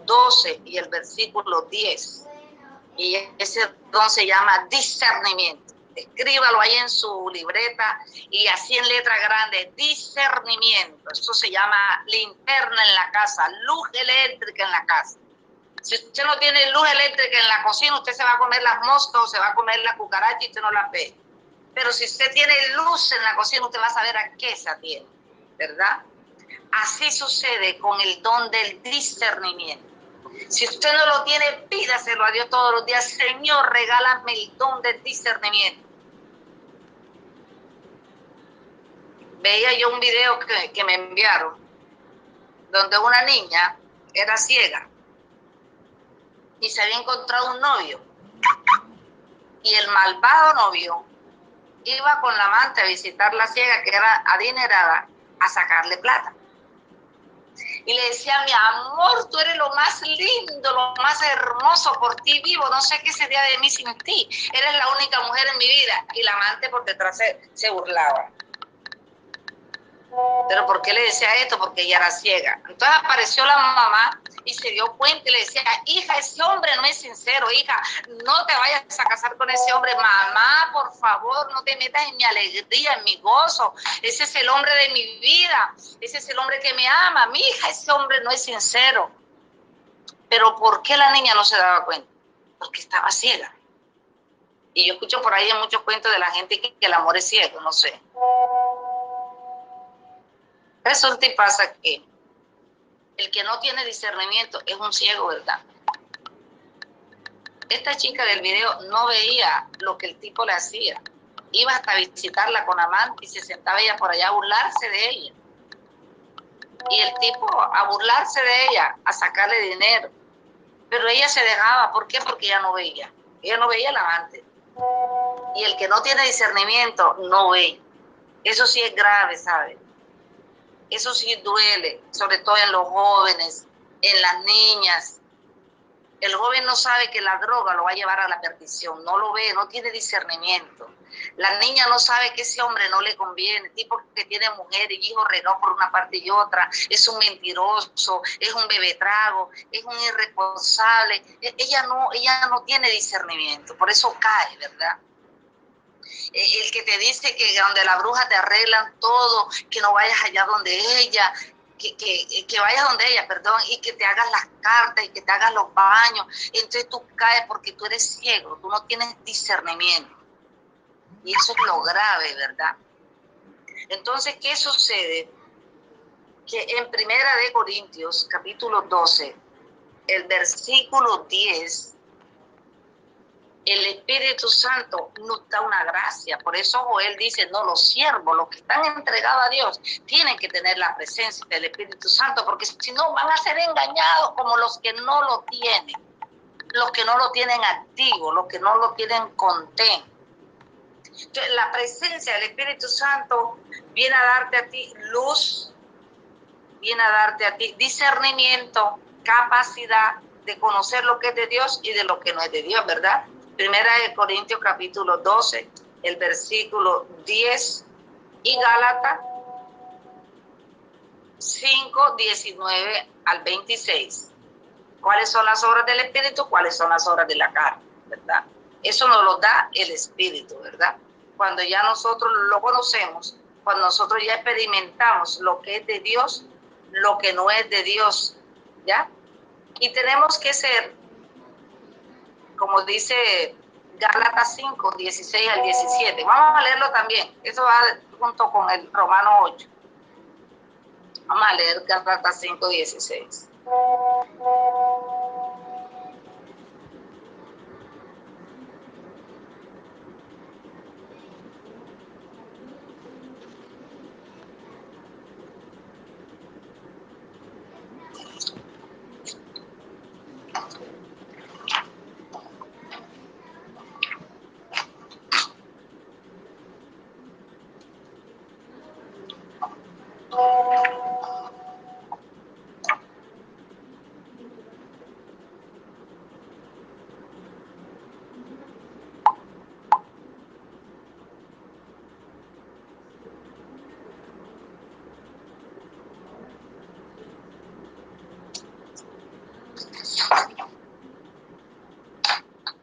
12 y el versículo 10. Y ese don se llama discernimiento. Escríbalo ahí en su libreta y así en letra grande, discernimiento. Eso se llama linterna en la casa, luz eléctrica en la casa. Si usted no tiene luz eléctrica en la cocina, usted se va a comer las moscas o se va a comer la cucaracha y usted no las ve. Pero si usted tiene luz en la cocina, usted va a saber a qué se atiene, ¿verdad? Así sucede con el don del discernimiento. Si usted no lo tiene, pídaselo a Dios todos los días. Señor, regálame el don del discernimiento. Veía yo un video que me enviaron, donde una niña era ciega y se había encontrado un novio. Y el malvado novio iba con la amante a visitar la ciega, que era adinerada, a sacarle plata. Y le decía, mi amor, tú eres lo más lindo, lo más hermoso, por ti vivo, no sé qué sería de mí sin ti. Eres la única mujer en mi vida. Y la amante por detrás se burlaba. ¿Pero por qué le decía esto? Porque ella era ciega. Entonces apareció la mamá y se dio cuenta y le decía, hija, ese hombre no es sincero, hija, no te vayas a casar con ese hombre. Mamá, por favor, no te metas en mi alegría, en mi gozo. Ese es el hombre de mi vida, ese es el hombre que me ama. Mi hija, ese hombre no es sincero. Pero ¿por qué la niña no se daba cuenta? Porque estaba ciega. Y yo escucho por ahí en muchos cuentos de la gente que el amor es ciego, no sé. Resulta y pasa que el que no tiene discernimiento es un ciego, ¿verdad? Esta chica del video no veía lo que el tipo le hacía. Iba hasta visitarla con amante y se sentaba ella por allá a burlarse de ella. Y el tipo a burlarse de ella, a sacarle dinero. Pero ella se dejaba. ¿Por qué? Porque ella no veía. Ella no veía el amante. Y el que no tiene discernimiento no ve. Eso sí es grave, ¿sabe? Eso sí duele, sobre todo en los jóvenes, en las niñas. El joven no sabe que la droga lo va a llevar a la perdición, no lo ve, no tiene discernimiento. La niña no sabe que ese hombre no le conviene, tipo que tiene mujer y hijos regados por una parte y otra, es un mentiroso, es un bebetrago, es un irresponsable. Ella no tiene discernimiento, por eso cae, ¿verdad? El que te dice que donde la bruja te arreglan todo, que no vayas allá donde ella, que vayas donde ella, perdón, y que te hagas las cartas y que te hagas los baños. Entonces tú caes porque tú eres ciego, tú no tienes discernimiento. Y eso es lo grave, ¿verdad? Entonces, ¿qué sucede? Que en Primera de Corintios, capítulo 12, el versículo 10, el Espíritu Santo nos da una gracia. Por eso Joel dice, no, los siervos, los que están entregados a Dios, tienen que tener la presencia del Espíritu Santo, porque si no van a ser engañados como los que no lo tienen, los que no lo tienen activo, los que no lo tienen contento. Entonces, la presencia del Espíritu Santo viene a darte a ti luz, viene a darte a ti discernimiento, capacidad de conocer lo que es de Dios y de lo que no es de Dios, ¿verdad? Primera de Corintios capítulo 12, el versículo 10 y Gálatas 5, 19 al 26. ¿Cuáles son las obras del Espíritu? ¿Cuáles son las obras de la carne? ¿Verdad? Eso nos lo da el Espíritu, ¿verdad? Cuando ya nosotros lo conocemos, cuando nosotros ya experimentamos lo que es de Dios, lo que no es de Dios, ¿ya? Y tenemos que ser, como dice Gálatas 5, 16 al 17. Vamos a leerlo también. Eso va junto con el Romano 8. Vamos a leer Gálatas 5, 16.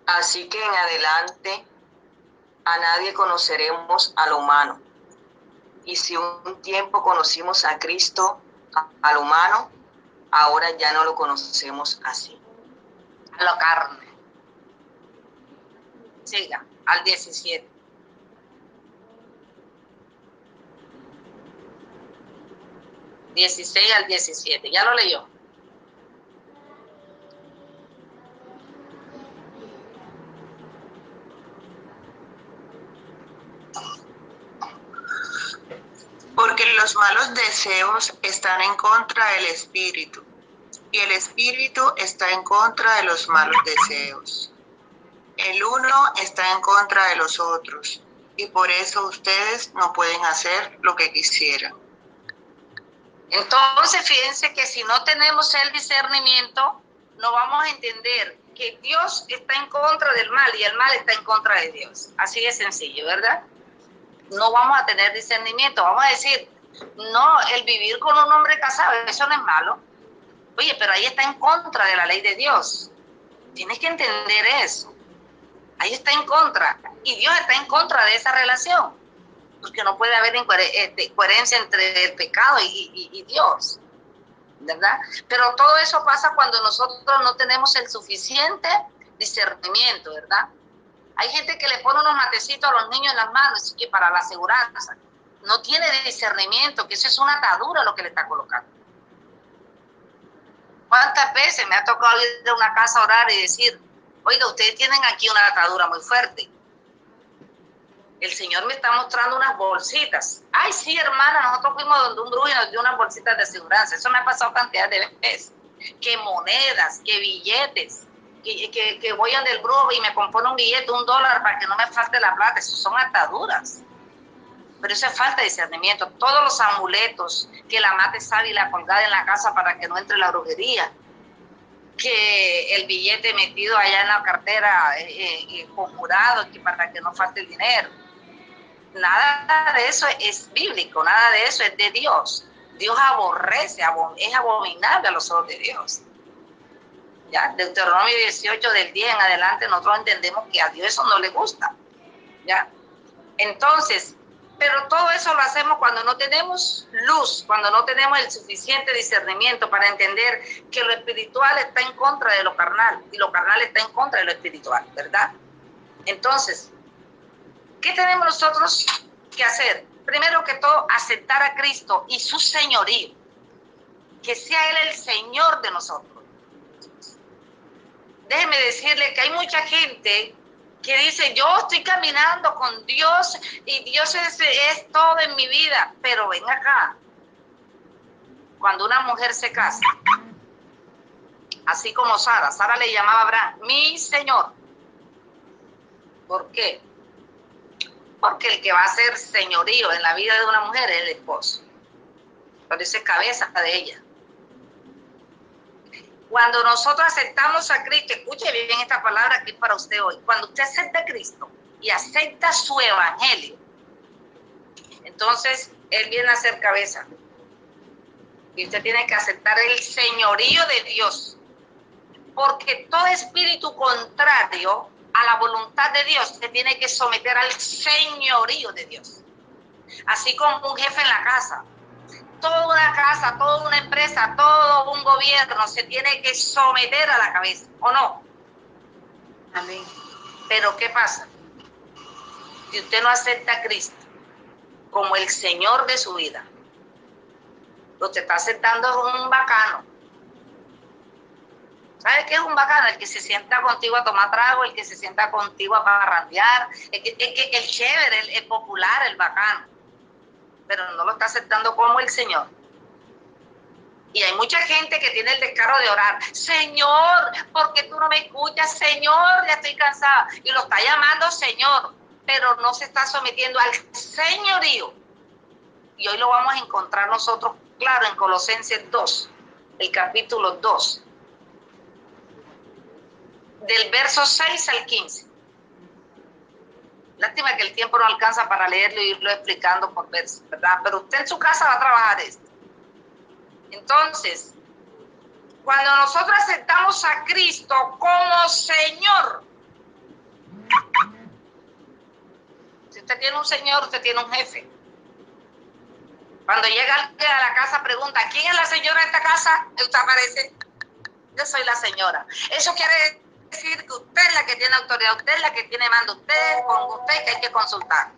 Así que en adelante a nadie conoceremos a lo humano. Y si un tiempo conocimos a Cristo a lo humano, ahora ya no lo conocemos así. A la carne. Siga, al 17. (16 al 17). ¿Ya lo leyó? Porque los malos deseos están en contra del Espíritu, y el Espíritu está en contra de los malos deseos. El uno está en contra de los otros, y por eso ustedes no pueden hacer lo que quisieran. Entonces, fíjense que si no tenemos el discernimiento, no vamos a entender que Dios está en contra del mal y el mal está en contra de Dios. Así de sencillo, ¿verdad? No vamos a tener discernimiento. Vamos a decir, no, el vivir con un hombre casado, eso no es malo. Oye, pero ahí está en contra de la ley de Dios. Tienes que entender eso. Ahí está en contra. Y Dios está en contra de esa relación. Porque no puede haber coherencia entre el pecado y Dios, ¿verdad? Pero todo eso pasa cuando nosotros no tenemos el suficiente discernimiento, ¿verdad? Hay gente que le pone unos matecitos a los niños en las manos y para la aseguranza. No tiene discernimiento, que eso es una atadura lo que le está colocando. ¿Cuántas veces me ha tocado ir a una casa a orar y decir, oiga, ustedes tienen aquí una atadura muy fuerte? El Señor me está mostrando unas bolsitas. Ay, sí, hermana, nosotros fuimos donde un brujo y nos dio unas bolsitas de aseguranza. Eso me ha pasado cantidad de veces. Que monedas, que billetes. que voy donde el brujo y me compone un billete, $1 para que no me falte la plata. Eso son ataduras. Pero eso es falta de discernimiento. Todos los amuletos, que la mate sábila colgada en la casa para que no entre la brujería, que el billete metido allá en la cartera conjurado, que para que no falte el dinero. Nada de eso es bíblico, nada de eso es de Dios. Dios aborrece, es abominable a los ojos de Dios. ¿Ya? Deuteronomio 18, del 10 en adelante, nosotros entendemos que a Dios eso no le gusta. ¿Ya? Entonces, pero todo eso lo hacemos cuando no tenemos luz, cuando no tenemos el suficiente discernimiento para entender que lo espiritual está en contra de lo carnal y lo carnal está en contra de lo espiritual, ¿verdad? Entonces, ¿qué tenemos nosotros que hacer? Primero que todo, aceptar a Cristo y su señorío, que sea Él el Señor de nosotros. Déjeme decirle que hay mucha gente que dice, yo estoy caminando con Dios y Dios es todo en mi vida. Pero ven acá, cuando una mujer se casa, así como Sara le llamaba a Abraham, mi Señor. ¿Por qué? Porque el que va a ser señorío en la vida de una mujer es el esposo. Por eso es cabeza de ella. Cuando nosotros aceptamos a Cristo, escuche bien esta palabra que es para usted hoy. Cuando usted acepta a Cristo y acepta su evangelio, entonces Él viene a ser cabeza. Y usted tiene que aceptar el señorío de Dios. Porque todo espíritu contrario a la voluntad de Dios se tiene que someter al señorío de Dios. Así como un jefe en la casa. Toda una casa, toda una empresa, todo un gobierno se tiene que someter a la cabeza, ¿o no? Amén. Pero ¿qué pasa? Si usted no acepta a Cristo como el Señor de su vida, lo que está aceptando es un bacano. ¿Sabe qué es un bacano? El que se sienta contigo a tomar trago, el que se sienta contigo a parrandear, el chévere, el popular, el bacano. Pero no lo está aceptando como el Señor. Y hay mucha gente que tiene el descaro de orar, Señor, ¿por qué tú no me escuchas? Señor, ya estoy cansada. Y lo está llamando Señor, pero no se está sometiendo al señorío. Y hoy lo vamos a encontrar nosotros, claro, en Colosenses 2, el capítulo 2, del verso 6 al 15. Lástima que el tiempo no alcanza para leerlo y irlo explicando por verso, ¿verdad? Pero usted en su casa va a trabajar esto. Entonces, cuando nosotros aceptamos a Cristo como Señor, si usted tiene un Señor, usted tiene un jefe. Cuando llega a la casa, pregunta, ¿quién es la señora de esta casa? Y usted aparece, yo soy la señora. Eso quiere decir que usted es la que tiene autoridad, usted es la que tiene mando, usted con usted que hay que consultar.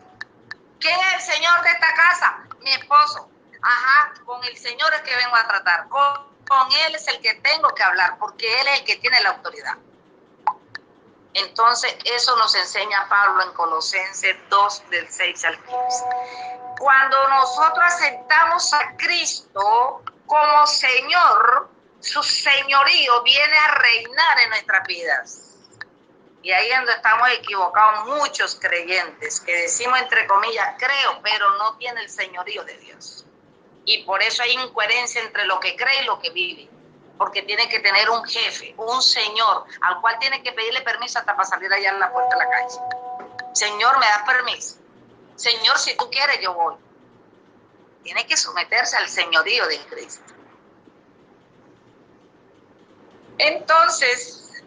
¿Quién es el señor de esta casa? Mi esposo. Ajá, con el Señor es que vengo a tratar. Con Él es el que tengo que hablar, porque Él es el que tiene la autoridad. Entonces, eso nos enseña Pablo en Colosenses 2, del 6 al 15. Cuando nosotros aceptamos a Cristo como Señor, su señorío viene a reinar en nuestras vidas. Y ahí es donde estamos equivocados muchos creyentes, que decimos entre comillas, creo, pero no tiene el señorío de Dios. Y por eso hay incoherencia entre lo que cree y lo que vive. Porque tiene que tener un jefe, un señor, al cual tiene que pedirle permiso hasta para salir allá en la puerta de la calle. Señor, ¿me das permiso? Señor, si tú quieres, yo voy. Tiene que someterse al señorío de Cristo. Entonces,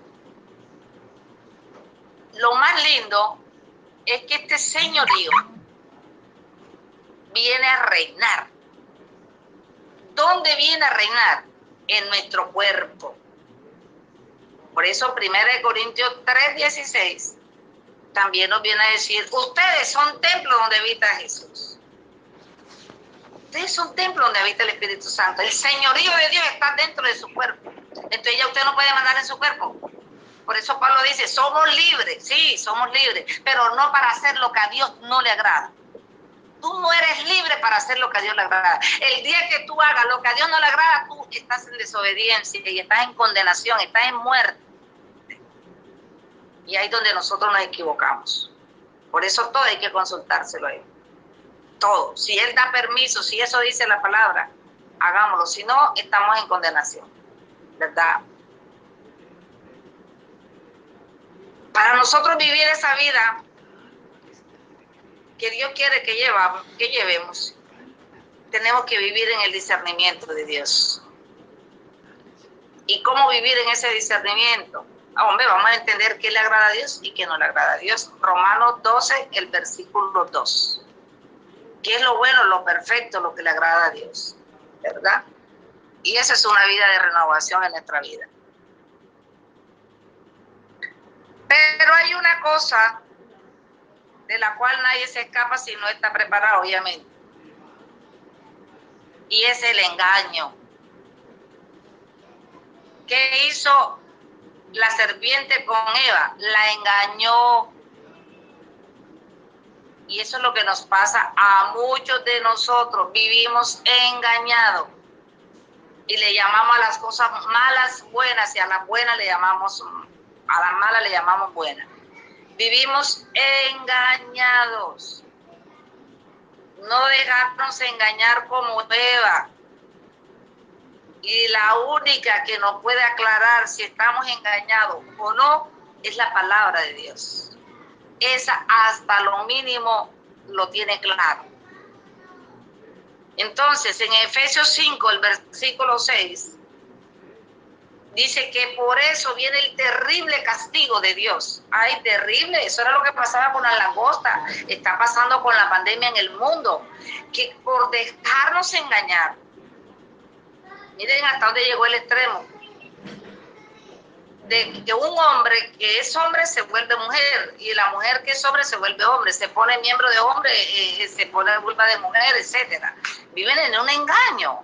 lo más lindo es que este señorío viene a reinar. ¿Dónde viene a reinar? En nuestro cuerpo. Por eso 1 Corintios 3:16 también nos viene a decir, ustedes son templos donde habita Jesús. Ustedes son templos donde habita el Espíritu Santo. El señorío de Dios está dentro de su cuerpo. Entonces ya usted no puede mandar en su cuerpo. Por eso Pablo dice, somos libres. Sí, somos libres, pero no para hacer lo que a Dios no le agrada. Tú no eres libre para hacer lo que a Dios le agrada. El día que tú hagas lo que a Dios no le agrada, tú estás en desobediencia y estás en condenación, estás en muerte. Y ahí es donde nosotros nos equivocamos. Por eso todo hay que consultárselo a Él. Todo. Si Él da permiso, si eso dice la palabra, hagámoslo. Si no, estamos en condenación. ¿Verdad? Para nosotros vivir esa vida que Dios quiere que llevemos, tenemos que vivir en el discernimiento de Dios. ¿Y cómo vivir en ese discernimiento? Hombre, vamos a entender qué le agrada a Dios y qué no le agrada a Dios. Romanos 12, el versículo 2. ¿Qué es lo bueno, lo perfecto, lo que le agrada a Dios? ¿Verdad? Y esa es una vida de renovación en nuestra vida. Pero hay una cosa de la cual nadie se escapa si no está preparado, obviamente. Y es el engaño. ¿Qué hizo la serpiente con Eva? La engañó. Y eso es lo que nos pasa a muchos de nosotros. Vivimos engañados. Y le llamamos a las cosas malas buenas y a las buenas le llamamos, a las malas le llamamos buenas. Vivimos engañados. No dejarnos engañar como Eva. Y la única que nos puede aclarar si estamos engañados o no es la palabra de Dios. Esa hasta lo mínimo lo tiene claro. Entonces, en Efesios 5, el versículo 6, dice que por eso viene el terrible castigo de Dios. Ay, terrible, eso era lo que pasaba con la langosta, está pasando con la pandemia en el mundo, que por dejarnos engañar, miren hasta dónde llegó el extremo, de que un hombre que es hombre se vuelve mujer, y la mujer que es hombre se vuelve hombre, se pone miembro de hombre, se pone vulva de mujer, etcétera. Viven en un engaño.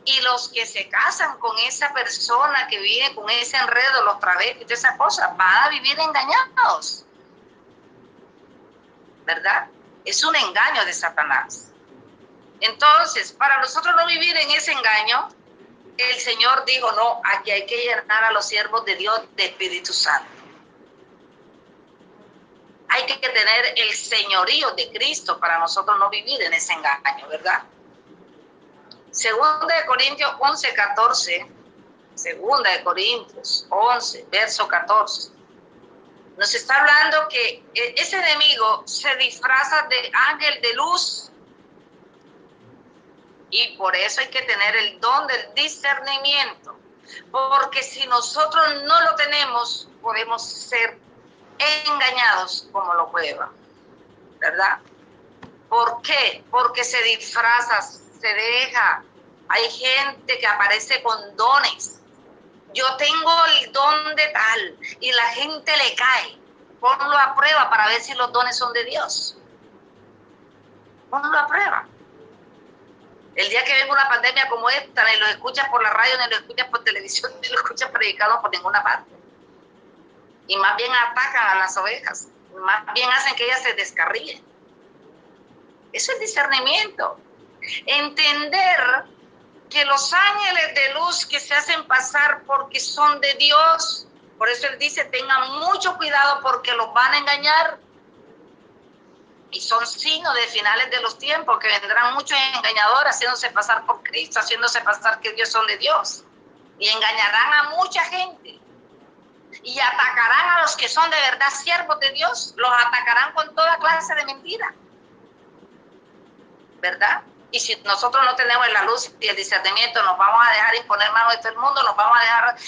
Y los que se casan con esa persona que vive con ese enredo, los travestis y todas esas cosas, van a vivir engañados. ¿Verdad? Es un engaño de Satanás. Entonces, para nosotros no vivir en ese engaño, el Señor dijo, no, aquí hay que llenar a los siervos de Dios de Espíritu Santo. Hay que tener el señorío de Cristo para nosotros no vivir en ese engaño, ¿verdad? Segunda de Corintios 11, 14. Segunda de Corintios 11, verso 14. Nos está hablando que ese enemigo se disfraza de ángel de luz. Y por eso hay que tener el don del discernimiento. Porque si nosotros no lo tenemos, podemos ser engañados como lo prueba. ¿Verdad? ¿Por qué? Porque se disfraza, se deja. Hay gente que aparece con dones. Yo tengo el don de tal y la gente le cae. Ponlo a prueba para ver si los dones son de Dios. Ponlo a prueba. El día que venga una pandemia como esta, ni lo escuchas por la radio, ni lo escuchas por televisión, ni lo escuchas predicado por ninguna parte. Y más bien atacan a las ovejas. Más bien hacen que ellas se descarríen. Eso es discernimiento. Entender que los ángeles de luz que se hacen pasar porque son de Dios, por eso Él dice, tengan mucho cuidado porque los van a engañar. Y son signos de finales de los tiempos, que vendrán muchos engañadores haciéndose pasar por Cristo, haciéndose pasar que Dios son de Dios. Y engañarán a mucha gente. Y atacarán a los que son de verdad siervos de Dios. Los atacarán con toda clase de mentiras. ¿Verdad? Y si nosotros no tenemos la luz y el discernimiento, nos vamos a dejar imponer manos de todo el mundo, nos vamos a dejar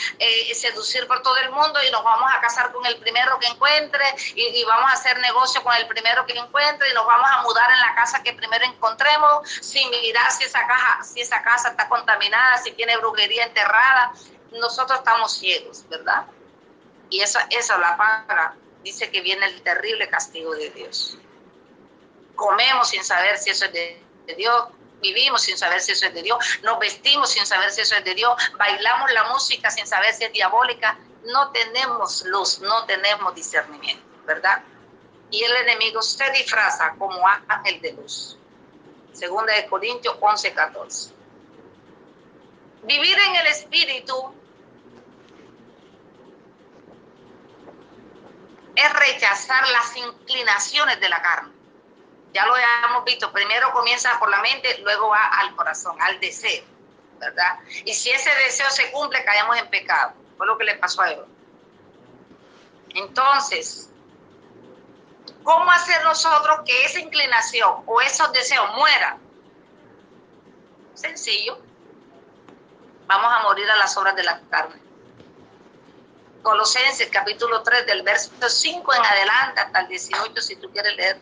seducir por todo el mundo y nos vamos a casar con el primero que encuentre y vamos a hacer negocio con el primero que encuentre y nos vamos a mudar en la casa que primero encontremos sin mirar si esa casa está contaminada, si tiene brujería enterrada. Nosotros estamos ciegos, ¿verdad? Y eso la paga. Dice que viene el terrible castigo de Dios. Comemos sin saber si eso es de Dios, vivimos sin saber si eso es de Dios, nos vestimos sin saber si eso es de Dios, bailamos la música sin saber si es diabólica. No tenemos luz, no tenemos discernimiento, ¿verdad? Y el enemigo se disfraza como ángel de luz. Segunda de Corintios 11, 14. Vivir en el Espíritu es rechazar las inclinaciones de la carne. Ya lo hemos visto, primero comienza por la mente, luego va al corazón, al deseo, ¿verdad? Y si ese deseo se cumple, caemos en pecado. Fue lo que le pasó a Eva. Entonces, ¿cómo hacer nosotros que esa inclinación o esos deseos mueran? Sencillo. Vamos a morir a las obras de la carne. Colosenses capítulo 3 del verso 5 en adelante hasta el 18, si tú quieres leer,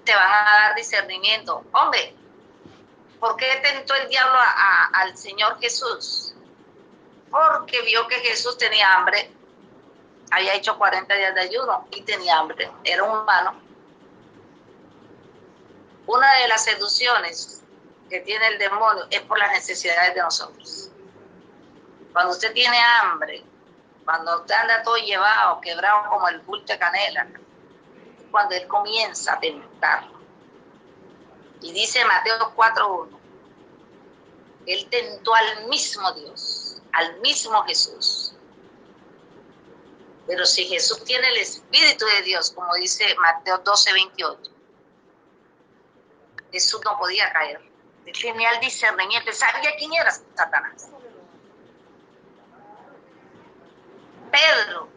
te van a dar discernimiento. Hombre, ¿por qué tentó el diablo al Señor Jesús? Porque vio que Jesús tenía hambre, había hecho 40 días de ayuno y tenía hambre, era un humano. Una de las seducciones que tiene el demonio es por las necesidades de nosotros. Cuando usted tiene hambre, cuando usted anda todo llevado, quebrado como el bulto de canela, cuando él comienza a tentarlo. Y dice Mateo 4:1, él tentó al mismo Dios, al mismo Jesús. Pero si Jesús tiene el Espíritu de Dios, como dice Mateo 12:28, Jesús no podía caer. Él tenía el discernimiento, sabía quién era Satanás. Pedro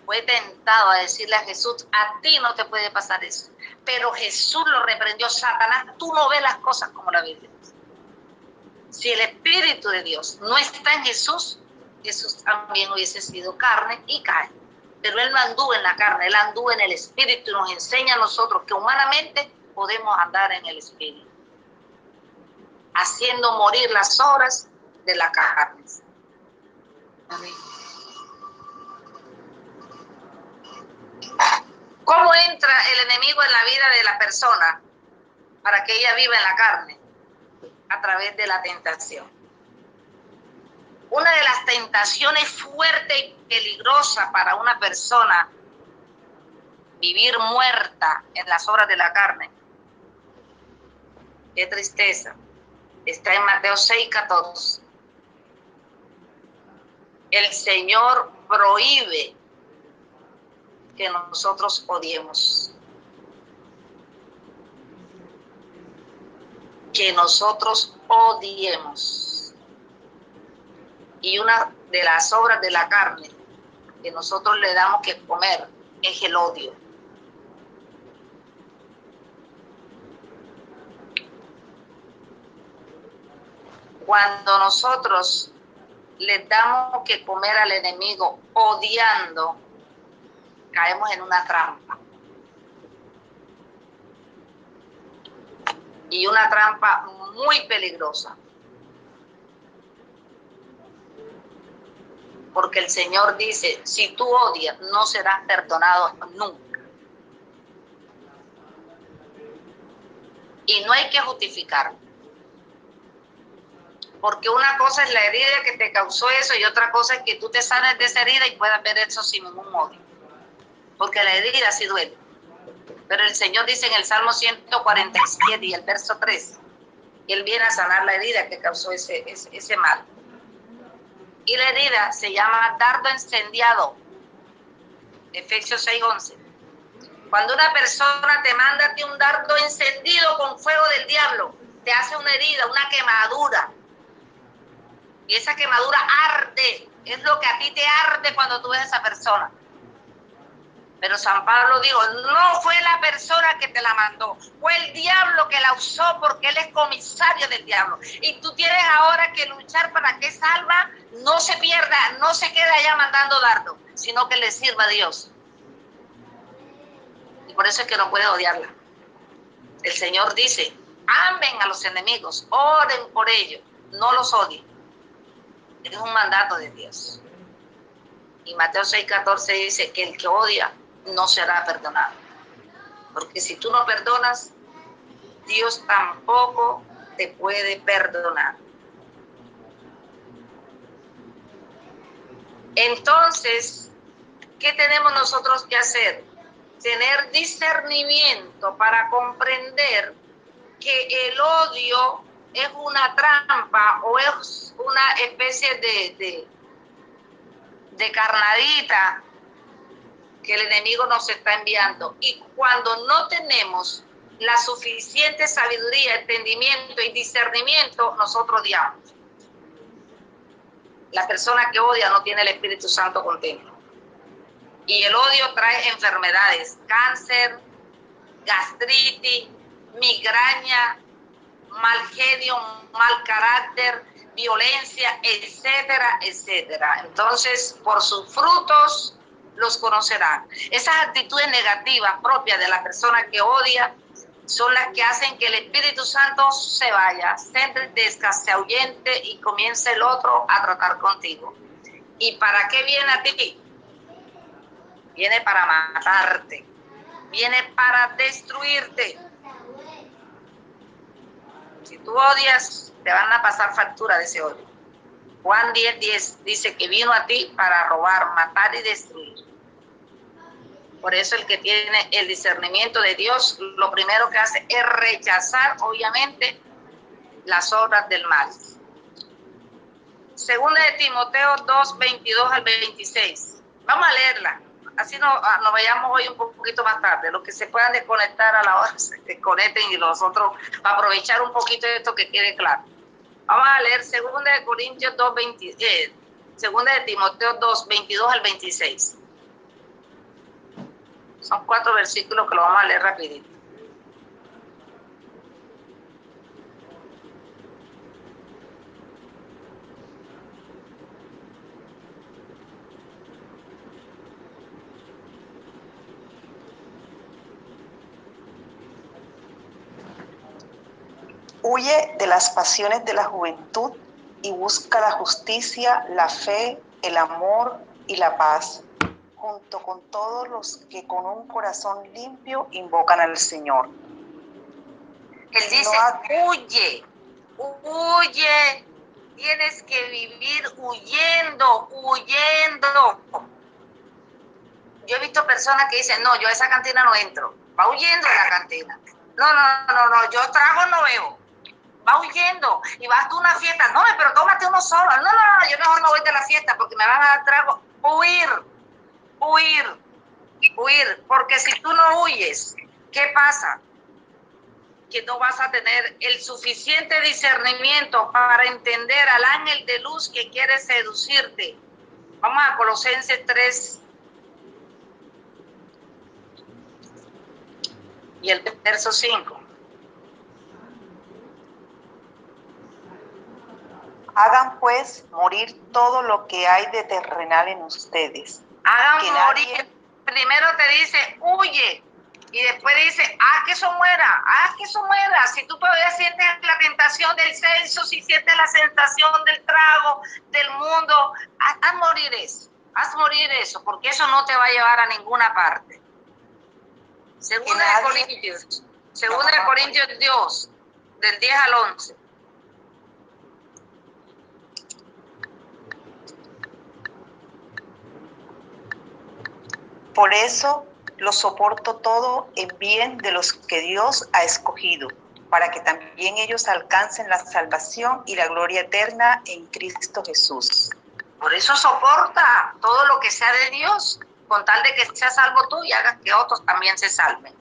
fue tentado a decirle a Jesús, a ti no te puede pasar eso. Pero Jesús lo reprendió, Satanás, tú no ves las cosas como la ves Dios. Si el Espíritu de Dios no está en Jesús, Jesús también hubiese sido carne y cae. Pero él no anduvo en la carne, él anduvo en el Espíritu y nos enseña a nosotros que humanamente podemos andar en el Espíritu, haciendo morir las obras de la carne. Amén. ¿Cómo entra el enemigo en la vida de la persona para que ella viva en la carne? A través de la tentación. Una de las tentaciones fuertes y peligrosas para una persona vivir muerta en las obras de la carne. Qué tristeza. Está en Mateo 6:14. El Señor prohíbe que nosotros odiemos. Que nosotros odiemos. Y una de las obras de la carne que nosotros le damos que comer es el odio. Cuando nosotros le damos que comer al enemigo odiando, caemos en una trampa. Y una trampa muy peligrosa. Porque el Señor dice, si tú odias, no serás perdonado nunca. Y no hay que justificarlo. Porque una cosa es la herida que te causó eso y otra cosa es que tú te sanes de esa herida y puedas ver eso sin ningún odio. Porque la herida sí duele. Pero el Señor dice en el Salmo 147 y el verso 3, que Él viene a sanar la herida que causó ese mal. Y la herida se llama dardo incendiado. Efesios 6:11. Cuando una persona te manda a ti un dardo encendido con fuego del diablo, te hace una herida, una quemadura. Y esa quemadura arde. Es lo que a ti te arde cuando tú ves a esa persona. Pero San Pablo dijo, no fue la persona que te la mandó, fue el diablo que la usó porque él es comisario del diablo. Y tú tienes ahora que luchar para que esa alma no se pierda, no se quede allá mandando dardo, sino que le sirva a Dios. Y por eso es que no puede odiarla. El Señor dice, amen a los enemigos, oren por ellos, no los odien. Es un mandato de Dios. Y Mateo 6:14 dice que el que odia no será perdonado. Porque si tú no perdonas, Dios tampoco te puede perdonar. Entonces, ¿qué tenemos nosotros que hacer? Tener discernimiento para comprender que el odio es una trampa o es una especie de carnadita que el enemigo nos está enviando. Y cuando no tenemos la suficiente sabiduría, entendimiento y discernimiento, nosotros odiamos. La persona que odia no tiene el Espíritu Santo contento. Y el odio trae enfermedades, cáncer, gastritis, migraña, mal genio, mal carácter, violencia, etcétera, etcétera. Entonces, por sus frutos los conocerán. Esas actitudes negativas propias de la persona que odia son las que hacen que el Espíritu Santo se vaya, se entristezca, se ahuyente y comience el otro a tratar contigo. ¿Y para qué viene a ti? Viene para matarte, viene para destruirte. Si tú odias, te van a pasar factura de ese odio. Juan 10:10 dice que vino a ti para robar, matar y destruir. Por eso el que tiene el discernimiento de Dios, lo primero que hace es rechazar, obviamente, las obras del mal. Segunda de Timoteo 2:22 al 26. Vamos a leerla. Así nos vayamos hoy un poquito más tarde. Los que se puedan desconectar a la hora se desconecten y los otros para aprovechar un poquito de esto que quede claro. Vamos a leer segunda de Corintios 2:20, segunda de Timoteo 2:22 al 26. Son 4 versículos que lo vamos a leer rapidito. Huye de las pasiones de la juventud y busca la justicia, la fe, el amor y la paz, junto con todos los que con un corazón limpio invocan al Señor. Él dice, huye, huye, tienes que vivir huyendo. Yo he visto personas que dicen, no, yo a esa cantina no entro, va huyendo de la cantina. No, yo trago no veo. Va huyendo y vas a una fiesta. No, pero tómate uno solo. No, yo mejor no voy de la fiesta porque me van a dar trago. Huir. Porque si tú no huyes, ¿qué pasa? Que no vas a tener el suficiente discernimiento para entender al ángel de luz que quiere seducirte. Vamos a Colosenses 3. Y el verso 5. Hagan pues morir todo lo que hay de terrenal en ustedes. Hagan morir. Primero te dice, huye. Y después dice, que eso muera. Si tú todavía sientes la tentación del sexo, si sientes la sensación del trago, del mundo, haz morir eso, porque eso no te va a llevar a ninguna parte. Segunda de Corintios 2, del 10 al 11. Por eso lo soporto todo en bien de los que Dios ha escogido, para que también ellos alcancen la salvación y la gloria eterna en Cristo Jesús. Por eso soporta todo lo que sea de Dios, con tal de que seas salvo tú y hagas que otros también se salven.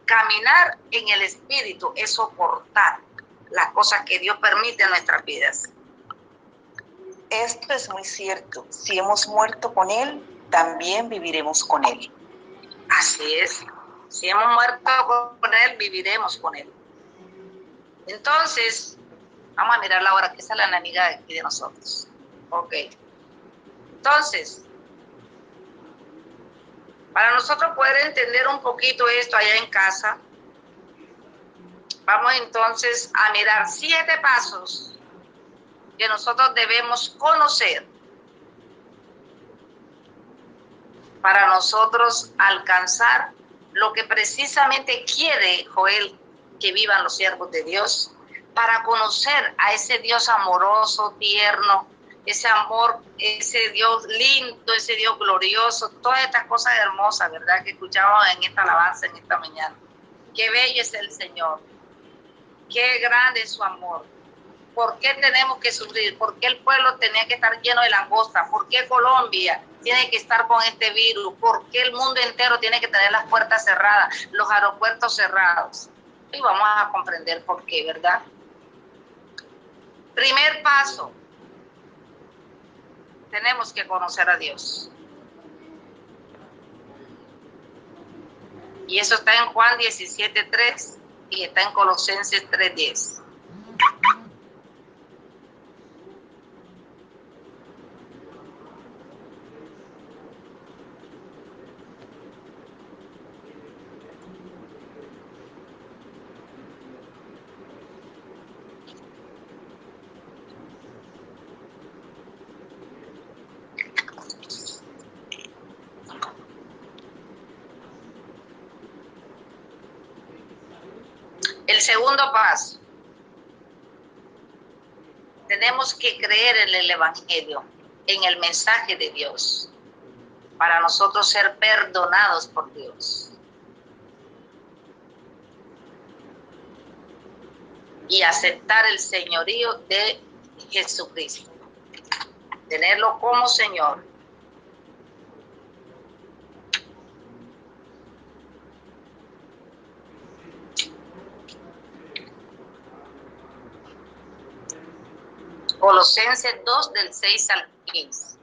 Caminar en el Espíritu es soportar las cosas que Dios permite en nuestras vidas. Esto es muy cierto. Si hemos muerto con Él, también viviremos con Él. Así es. Si hemos muerto con Él, viviremos con Él. Entonces, vamos a mirar la hora, que esa es la enemiga de aquí de nosotros. Ok. Entonces, para nosotros poder entender un poquito esto allá en casa, vamos entonces a mirar 7 pasos que nosotros debemos conocer para nosotros alcanzar lo que precisamente quiere Joel que vivan los siervos de Dios, para conocer a ese Dios amoroso, tierno, ese amor, ese Dios lindo, ese Dios glorioso, todas estas cosas hermosas, ¿verdad?, que escuchamos en esta alabanza en esta mañana. Qué bello es el Señor, qué grande es su amor. ¿Por qué tenemos que sufrir? ¿Por qué el pueblo tenía que estar lleno de langosta? ¿Por qué Colombia tiene que estar con este virus? ¿Por qué el mundo entero tiene que tener las puertas cerradas, los aeropuertos cerrados? Y vamos a comprender por qué, ¿verdad? Primer paso, tenemos que conocer a Dios. Y eso está en Juan 17:3 y está en Colosenses 3:10. El segundo paso, tenemos que creer en el Evangelio, en el mensaje de Dios, para nosotros ser perdonados por Dios. Y aceptar el señorío de Jesucristo, tenerlo como Señor. Colosenses 2 del 6 al 15.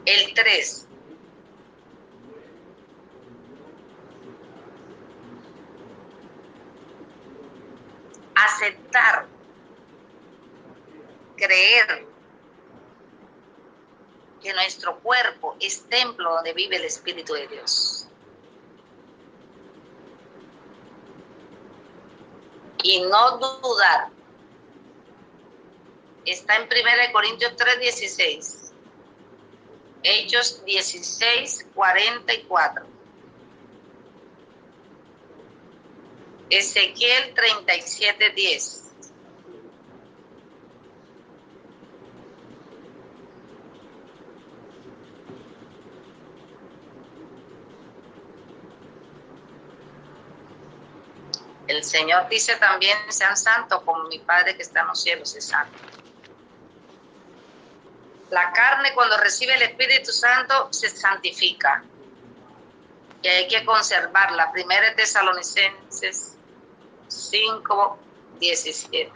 El 3. Aceptar, creer que nuestro cuerpo es templo donde vive el Espíritu de Dios. Y no dudar. Está en 1 Corintios 3:16. Hechos 16:44. Ezequiel 37:10. El Señor dice también, sean santos como mi Padre que está en los cielos es santo. La carne cuando recibe el Espíritu Santo se santifica. Y hay que conservarla. 1 Tesalonicenses 5:17.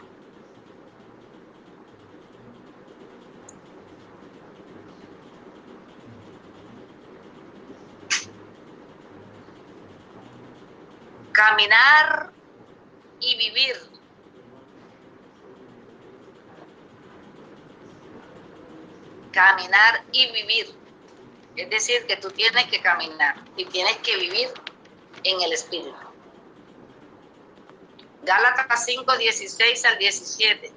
Caminar y vivir. Caminar y vivir. Es decir, que tú tienes que caminar y tienes que vivir en el Espíritu. Gálatas 5:16 al 17.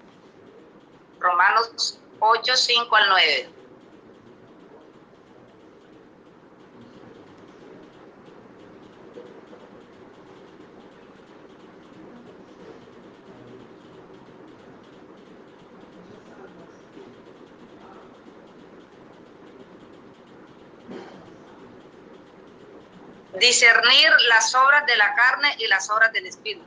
Romanos 8:5 al 9. Discernir las obras de la carne y las obras del Espíritu.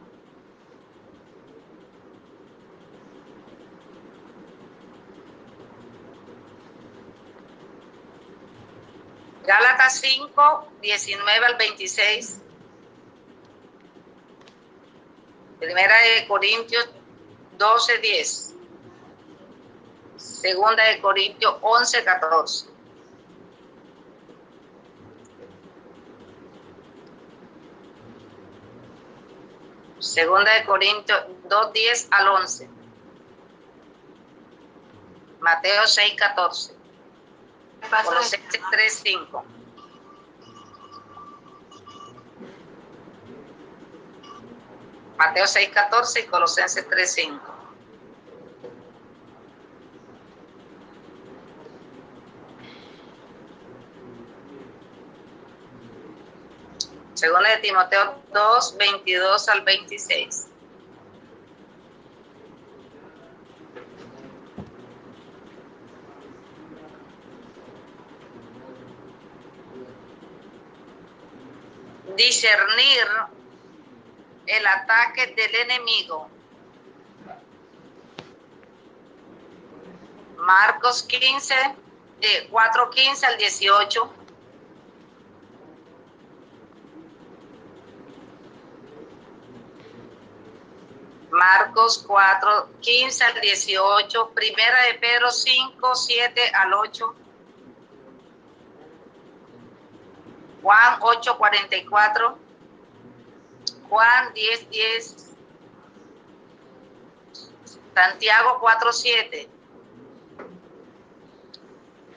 Gálatas 5:19 al 26. Primera de Corintios 12:10. Segunda de Corintios 11:14. Segunda de Corintios 2:10 al 11. Mateo 6:14. Colosenses 3:5. Mateo 6:14 y Colosenses 3:5. Segunda de Timoteo 2:22 al 26. Discernir el ataque del enemigo. Marcos 15, 4:15 al 18. Marcos 4:15 al 18. Primera de Pedro 5:7 al 8. Juan 8:44. Juan 10:10. Santiago 4:7.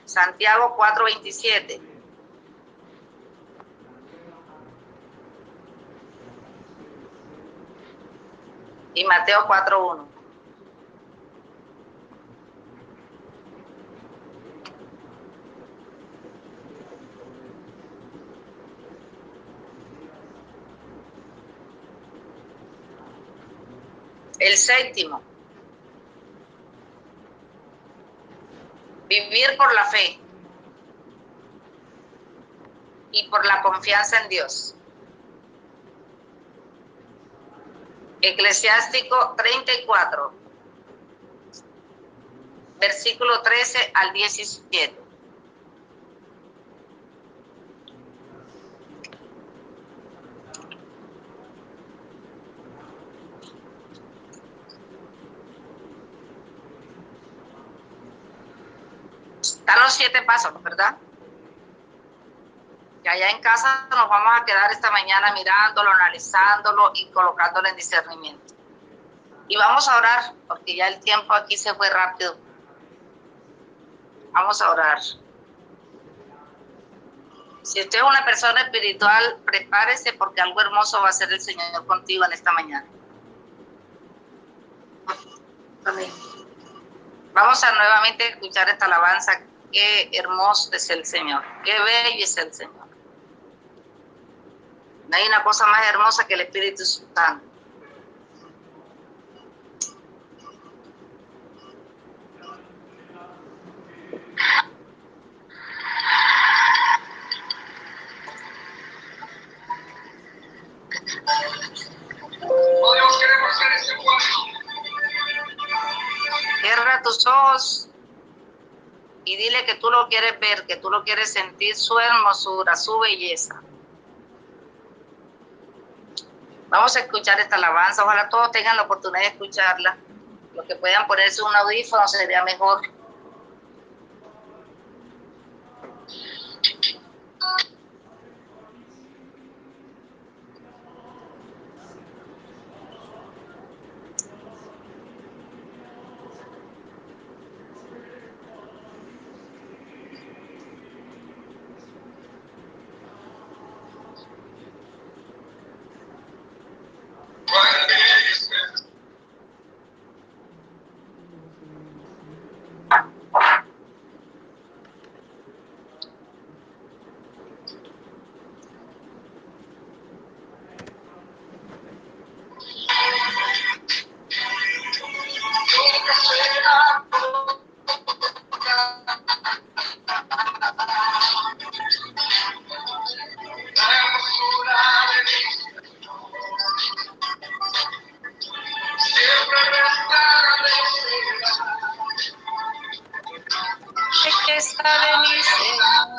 Santiago 4:27. Y Mateo 4:1. El séptimo. Vivir por la fe y por la confianza en Dios. Eclesiástico 34, versículo 13 al 17. Están los 7 pasos, ¿verdad? Que allá en casa nos vamos a quedar esta mañana mirándolo, analizándolo y colocándolo en discernimiento. Y vamos a orar, porque ya el tiempo aquí se fue rápido. Vamos a orar. Si usted es una persona espiritual, prepárese porque algo hermoso va a hacer el Señor contigo en esta mañana. Amén. Vamos a nuevamente escuchar esta alabanza. Qué hermoso es el Señor, qué bello es el Señor. No hay una cosa más hermosa que el Espíritu Santo. Cierra tus ojos y dile que tú lo quieres ver, que tú lo quieres sentir, su hermosura, su belleza. Vamos a escuchar esta alabanza. Ojalá todos tengan la oportunidad de escucharla. Los que puedan ponerse un audífono sería mejor. Está de mi Señor.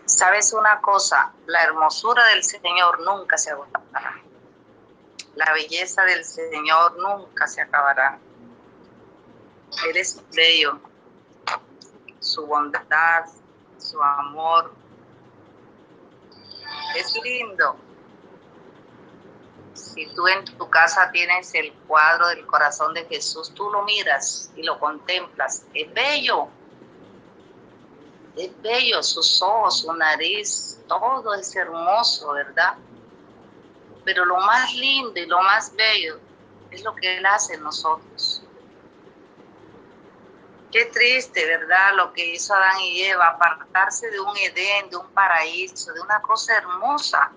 ¿Sabes una cosa? La hermosura del Señor nunca se agotará. La belleza del Señor nunca se acabará. Él es bello. Su bondad, su amor. Es lindo. Si tú en tu casa tienes el cuadro del corazón de Jesús, tú lo miras y lo contemplas. Es bello. Es bello, sus ojos, su nariz, todo es hermoso, ¿verdad? Pero lo más lindo y lo más bello es lo que Él hace en nosotros. Qué triste, ¿verdad? Lo que hizo Adán y Eva, apartarse de un Edén, de un paraíso, de una cosa hermosa.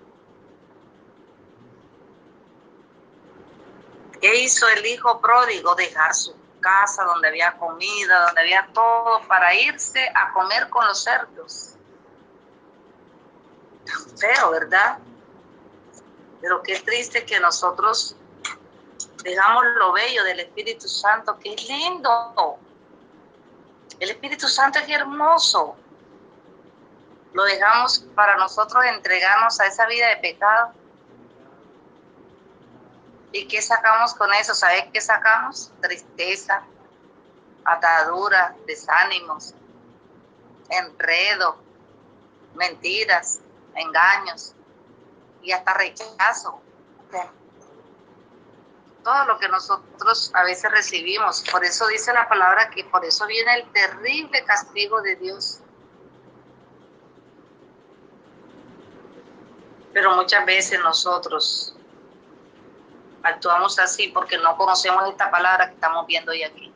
¿Qué hizo el hijo pródigo? Dejar su casa donde había comida, donde había todo, para irse a comer con los cerdos. Tan feo, ¿verdad? Pero qué triste que nosotros dejamos lo bello del Espíritu Santo, que es lindo. El Espíritu Santo es hermoso. Lo dejamos para nosotros entregarnos a esa vida de pecado. ¿Y qué sacamos con eso? ¿Sabes qué sacamos? Tristeza, atadura, desánimos, enredo, mentiras, engaños y hasta rechazo. Todo lo que nosotros a veces recibimos. Por eso dice la palabra que por eso viene el terrible castigo de Dios. Pero muchas veces nosotros actuamos así porque no conocemos esta palabra que estamos viendo hoy aquí.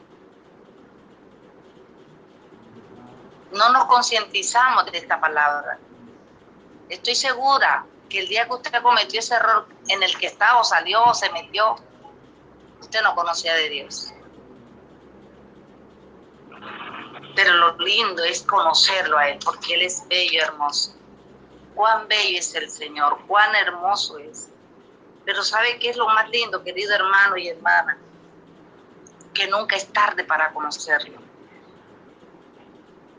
No nos concientizamos de esta palabra. Estoy segura que el día que usted cometió ese error en el que estaba o salió o se metió, usted no conocía de Dios. Pero lo lindo es conocerlo a Él, porque Él es bello, hermoso. Cuán bello es el Señor, cuán hermoso es. Pero ¿sabe qué es lo más lindo, querido hermano y hermana? Que nunca es tarde para conocerlo.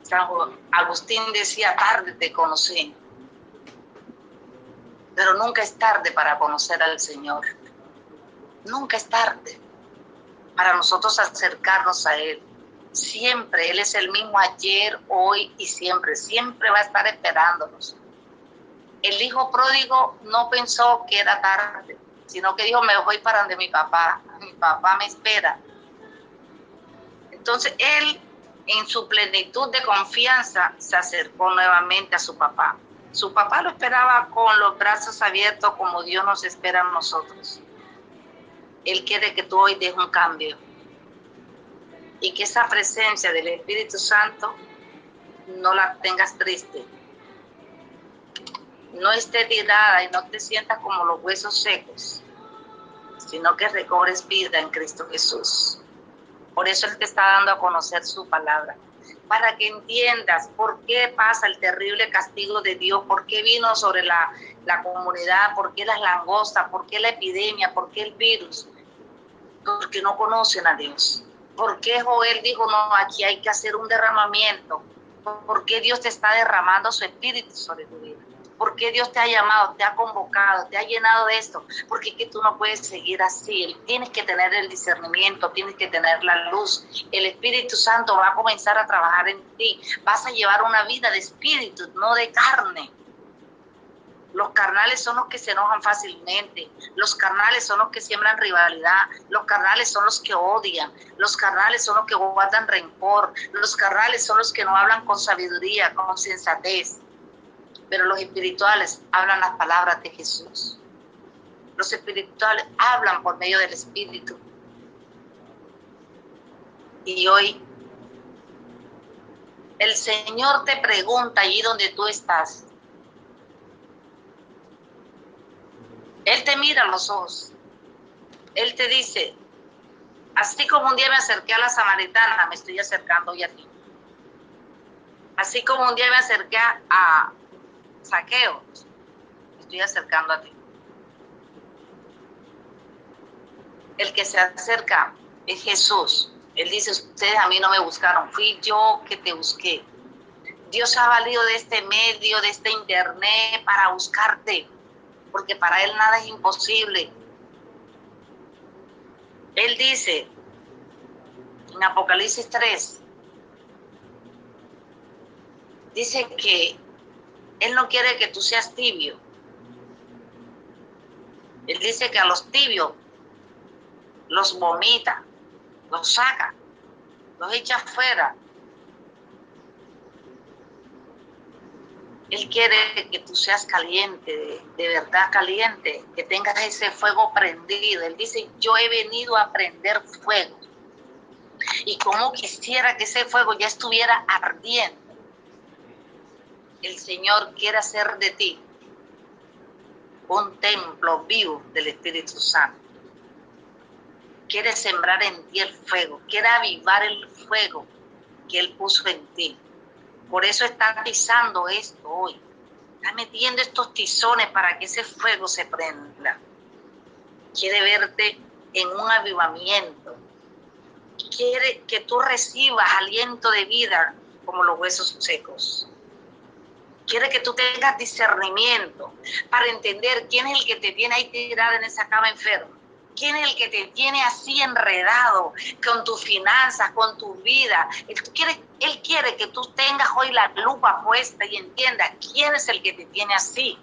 San Agustín decía, tarde te conocí. Pero nunca es tarde para conocer al Señor. Nunca es tarde para nosotros acercarnos a Él. Siempre, Él es el mismo ayer, hoy y siempre. Siempre va a estar esperándonos. El hijo pródigo no pensó que era tarde, sino que dijo, me voy para donde mi papá me espera. Entonces él, en su plenitud de confianza, se acercó nuevamente a su papá. Su papá lo esperaba con los brazos abiertos como Dios nos espera a nosotros. Él quiere que tú hoy des un cambio y que esa presencia del Espíritu Santo no la tengas triste. No esté tirada y no te sientas como los huesos secos, sino que recobres vida en Cristo Jesús. Por eso Él te está dando a conocer su palabra, para que entiendas por qué pasa el terrible castigo de Dios, por qué vino sobre la comunidad, por qué las langostas, por qué la epidemia, por qué el virus, porque no conocen a Dios. ¿Por qué Joel dijo, no, aquí hay que hacer un derramamiento? ¿Por qué Dios te está derramando su espíritu sobre tu vida? ¿Por qué Dios te ha llamado, te ha convocado, te ha llenado de esto? Porque es que tú no puedes seguir así. Tienes que tener el discernimiento, tienes que tener la luz. El Espíritu Santo va a comenzar a trabajar en ti. Vas a llevar una vida de espíritu, no de carne. Los carnales son los que se enojan fácilmente. Los carnales son los que siembran rivalidad. Los carnales son los que odian. Los carnales son los que guardan rencor. Los carnales son los que no hablan con sabiduría, con sensatez. Pero los espirituales hablan las palabras de Jesús. Los espirituales hablan por medio del Espíritu. Y hoy el Señor te pregunta allí donde tú estás. Él te mira a los ojos. Él te dice, así como un día me acerqué a la samaritana, me estoy acercando hoy a ti. Así como un día me acerqué a Saqueo, me estoy acercando a ti. El que se acerca es Jesús. Él dice, ustedes a mí no me buscaron, fui yo que te busqué. Dios se ha valido de este medio, de este internet para buscarte, porque para Él nada es imposible. Él dice en Apocalipsis 3, dice que Él no quiere que tú seas tibio. Él dice que a los tibios los vomita, los saca, los echa afuera. Él quiere que tú seas caliente, de verdad caliente, que tengas ese fuego prendido. Él dice, yo he venido a prender fuego. Y como quisiera que ese fuego ya estuviera ardiendo. El Señor quiere hacer de ti un templo vivo del Espíritu Santo. Quiere sembrar en ti el fuego, quiere avivar el fuego que Él puso en ti. Por eso está atizando esto hoy. Está metiendo estos tizones para que ese fuego se prenda. Quiere verte en un avivamiento. Quiere que tú recibas aliento de vida como los huesos secos. Quiere que tú tengas discernimiento para entender quién es el que te tiene ahí tirado en esa cama enfermo. ¿Quién es el que te tiene así enredado con tus finanzas, con tu vida? Él quiere que tú tengas hoy la lupa puesta y entiendas quién es el que te tiene así.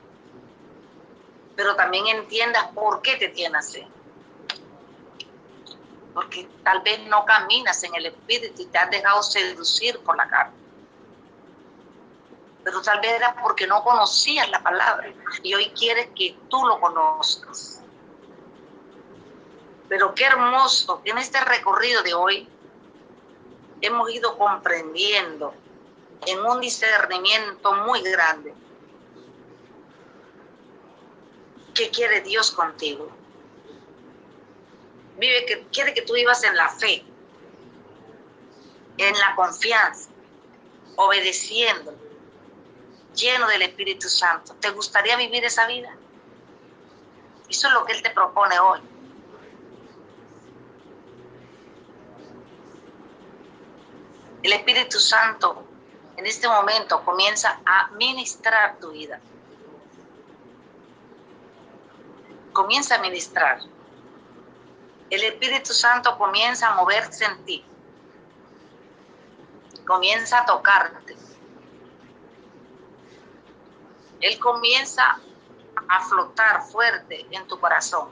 Pero también entiendas por qué te tiene así. Porque tal vez no caminas en el Espíritu y te has dejado seducir por la carne. Pero tal vez era porque no conocías la palabra. Y hoy quieres que tú lo conozcas. Pero qué hermoso que en este recorrido de hoy hemos ido comprendiendo en un discernimiento muy grande qué quiere Dios contigo. Quiere que tú vivas en la fe, en la confianza, obedeciendo, lleno del Espíritu Santo. ¿Te gustaría vivir esa vida? Eso es lo que Él te propone hoy. El Espíritu Santo en este momento comienza a ministrar tu vida. Comienza a ministrar. El Espíritu Santo comienza a moverse en ti. Comienza a tocarte. Él comienza a flotar fuerte en tu corazón.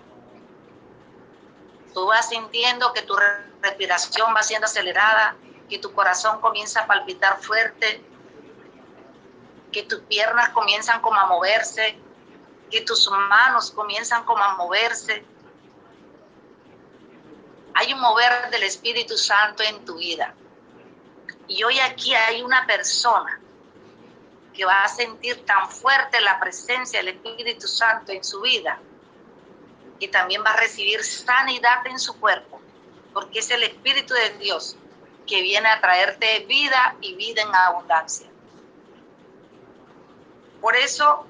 Tú vas sintiendo que tu respiración va siendo acelerada, que tu corazón comienza a palpitar fuerte, que tus piernas comienzan como a moverse, que tus manos comienzan como a moverse. Hay un mover del Espíritu Santo en tu vida. Y hoy aquí hay una persona que va a sentir tan fuerte la presencia del Espíritu Santo en su vida, y también va a recibir sanidad en su cuerpo, porque es el Espíritu de Dios que viene a traerte vida y vida en abundancia. Por eso,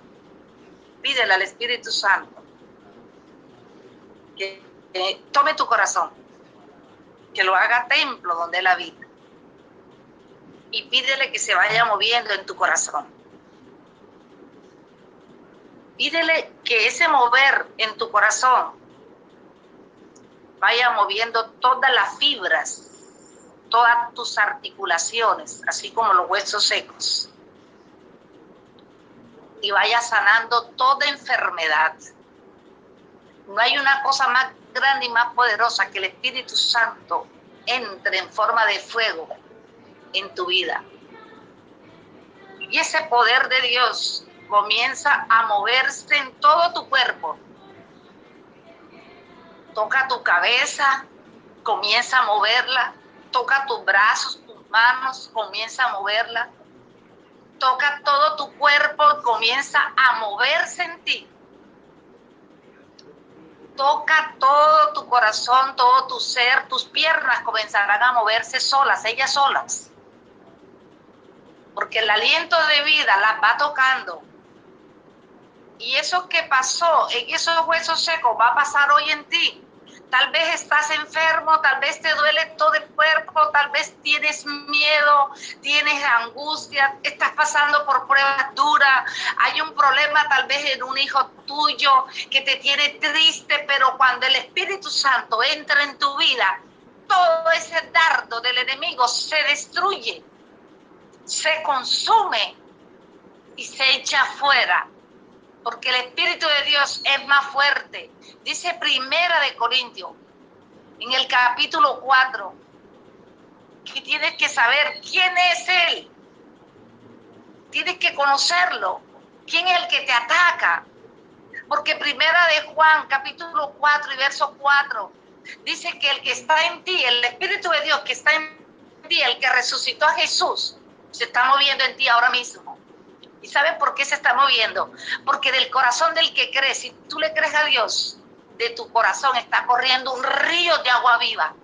pídele al Espíritu Santo que tome tu corazón, que lo haga templo donde Él habita, y pídele que se vaya moviendo en tu corazón. Pídele que ese mover en tu corazón vaya moviendo todas las fibras, todas tus articulaciones, así como los huesos secos, y vaya sanando toda enfermedad. No hay una cosa más grande y más poderosa que el Espíritu Santo entre en forma de fuego en tu vida. Y ese poder de Dios comienza a moverse en todo tu cuerpo. Toca tu cabeza, comienza a moverla. Toca tus brazos, tus manos, comienza a moverla. Toca todo tu cuerpo, comienza a moverse en ti. Toca todo tu corazón, todo tu ser, tus piernas comenzarán a moverse solas, ellas solas. Porque el aliento de vida las va tocando. Y eso que pasó en esos huesos secos va a pasar hoy en ti. Tal vez estás enfermo, tal vez te duele todo el cuerpo, tal vez tienes miedo, tienes angustia, estás pasando por pruebas duras, hay un problema tal vez en un hijo tuyo que te tiene triste, pero cuando el Espíritu Santo entra en tu vida, todo ese dardo del enemigo se destruye, se consume y se echa afuera. Porque el Espíritu de Dios es más fuerte. Dice Primera de Corintios, en el capítulo 4, que tienes que saber quién es Él. Tienes que conocerlo. ¿Quién es el que te ataca? Porque Primera de Juan, capítulo 4 y verso 4, dice que el que está en ti, el Espíritu de Dios que está en ti, el que resucitó a Jesús, se está moviendo en ti ahora mismo. ¿Y sabes por qué se está moviendo? Porque del corazón del que cree, si tú le crees a Dios, de tu corazón está corriendo un río de agua viva.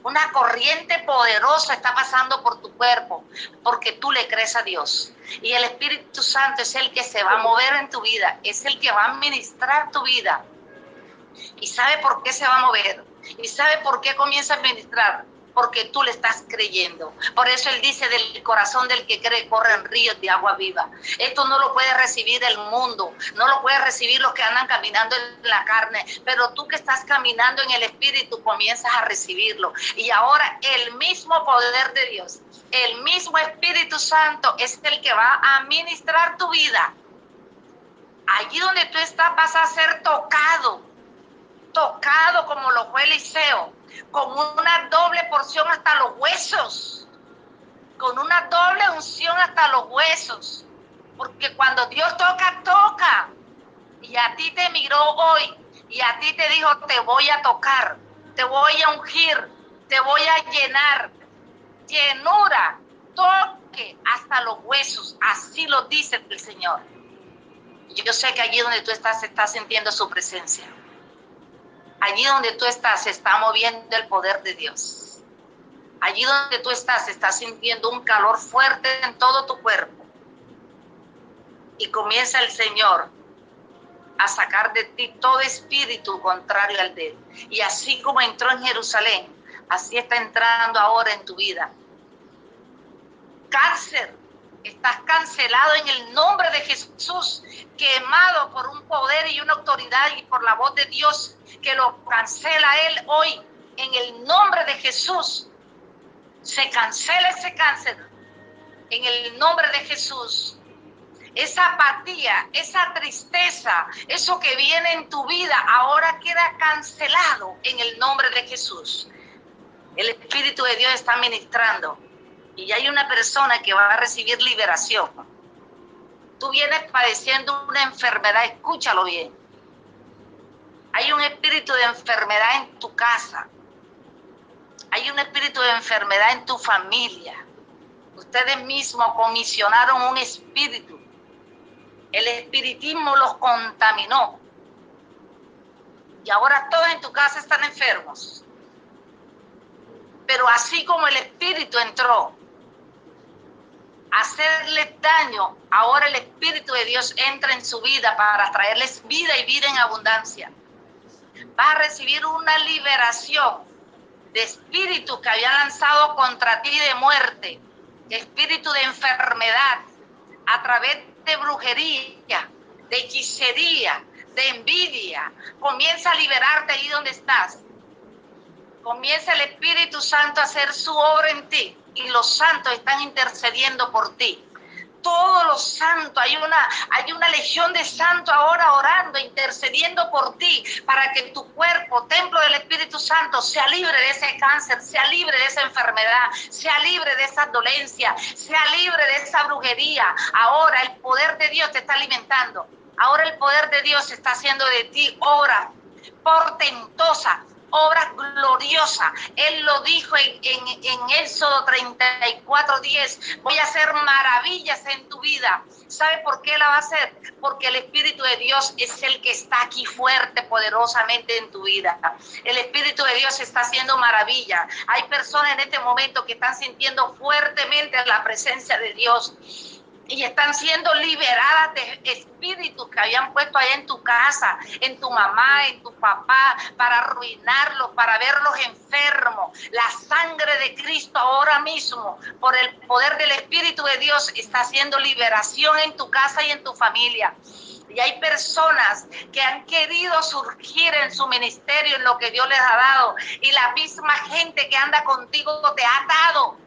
Una corriente poderosa está pasando por tu cuerpo, porque tú le crees a Dios. Y el Espíritu Santo es el que se va a mover en tu vida, es el que va a administrar tu vida. ¿Y sabe por qué se va a mover? ¿Y sabe por qué comienza a administrar? Porque tú le estás creyendo. Por eso Él dice, del corazón del que cree corren ríos de agua viva. Esto no lo puede recibir el mundo, no lo puede recibir los que andan caminando en la carne, pero tú que estás caminando en el Espíritu comienzas a recibirlo. Y ahora el mismo poder de Dios, el mismo Espíritu Santo es el que va a administrar tu vida. Allí donde tú estás vas a ser tocado como lo fue Eliseo, con una doble porción hasta los huesos, con una doble unción hasta los huesos, porque cuando Dios toca, toca, y a ti te miró hoy, y a ti te dijo, te voy a tocar, te voy a ungir, te voy a llenar, llenura, toque hasta los huesos, así lo dice el Señor. Yo sé que allí donde tú estás sintiendo su presencia. Allí donde tú estás se está moviendo el poder de Dios. Allí donde tú estás sintiendo un calor fuerte en todo tu cuerpo. Y comienza el Señor a sacar de ti todo espíritu contrario al de Él. Y así como entró en Jerusalén, así está entrando ahora en tu vida. Cáncer, estás cancelado en el nombre de Jesús, quemado por un poder y una autoridad y por la voz de Dios que lo cancela Él hoy. En el nombre de Jesús se cancela ese cáncer. En el nombre de Jesús. Esa apatía, esa tristeza, eso que viene en tu vida ahora queda cancelado en el nombre de Jesús. El Espíritu de Dios está ministrando. Y hay una persona que va a recibir liberación. Tú vienes padeciendo una enfermedad, escúchalo bien. Hay un espíritu de enfermedad en tu casa. Hay un espíritu de enfermedad en tu familia. Ustedes mismos comisionaron un espíritu. El espiritismo los contaminó. Y ahora todos en tu casa están enfermos. Pero así como el espíritu entró a hacerles daño, ahora el Espíritu de Dios entra en su vida para traerles vida y vida en abundancia. Vas a recibir una liberación de espíritus que habían lanzado contra ti de muerte, espíritu de enfermedad, a través de brujería, de hechicería, de envidia. Comienza a liberarte ahí donde estás. Comienza el Espíritu Santo a hacer su obra en ti y los santos están intercediendo por ti. Todos los santos, hay una legión de santos ahora orando, intercediendo por ti para que tu cuerpo, templo del Espíritu Santo, sea libre de ese cáncer, sea libre de esa enfermedad, sea libre de esa dolencia, sea libre de esa brujería. Ahora el poder de Dios te está alimentando. Ahora el poder de Dios está haciendo de ti obra portentosa, obras gloriosas. Él lo dijo en Éxodo 34:10. Voy a hacer maravillas en tu vida. ¿Sabe por qué la va a hacer? Porque el Espíritu de Dios es el que está aquí fuerte, poderosamente en tu vida. El Espíritu de Dios está haciendo maravillas. Hay personas en este momento que están sintiendo fuertemente la presencia de Dios. Y están siendo liberadas de espíritus que habían puesto allá en tu casa, en tu mamá, en tu papá, para arruinarlos, para verlos enfermos. La sangre de Cristo ahora mismo, por el poder del Espíritu de Dios, está haciendo liberación en tu casa y en tu familia. Y hay personas que han querido surgir en su ministerio, en lo que Dios les ha dado. Y la misma gente que anda contigo te ha atado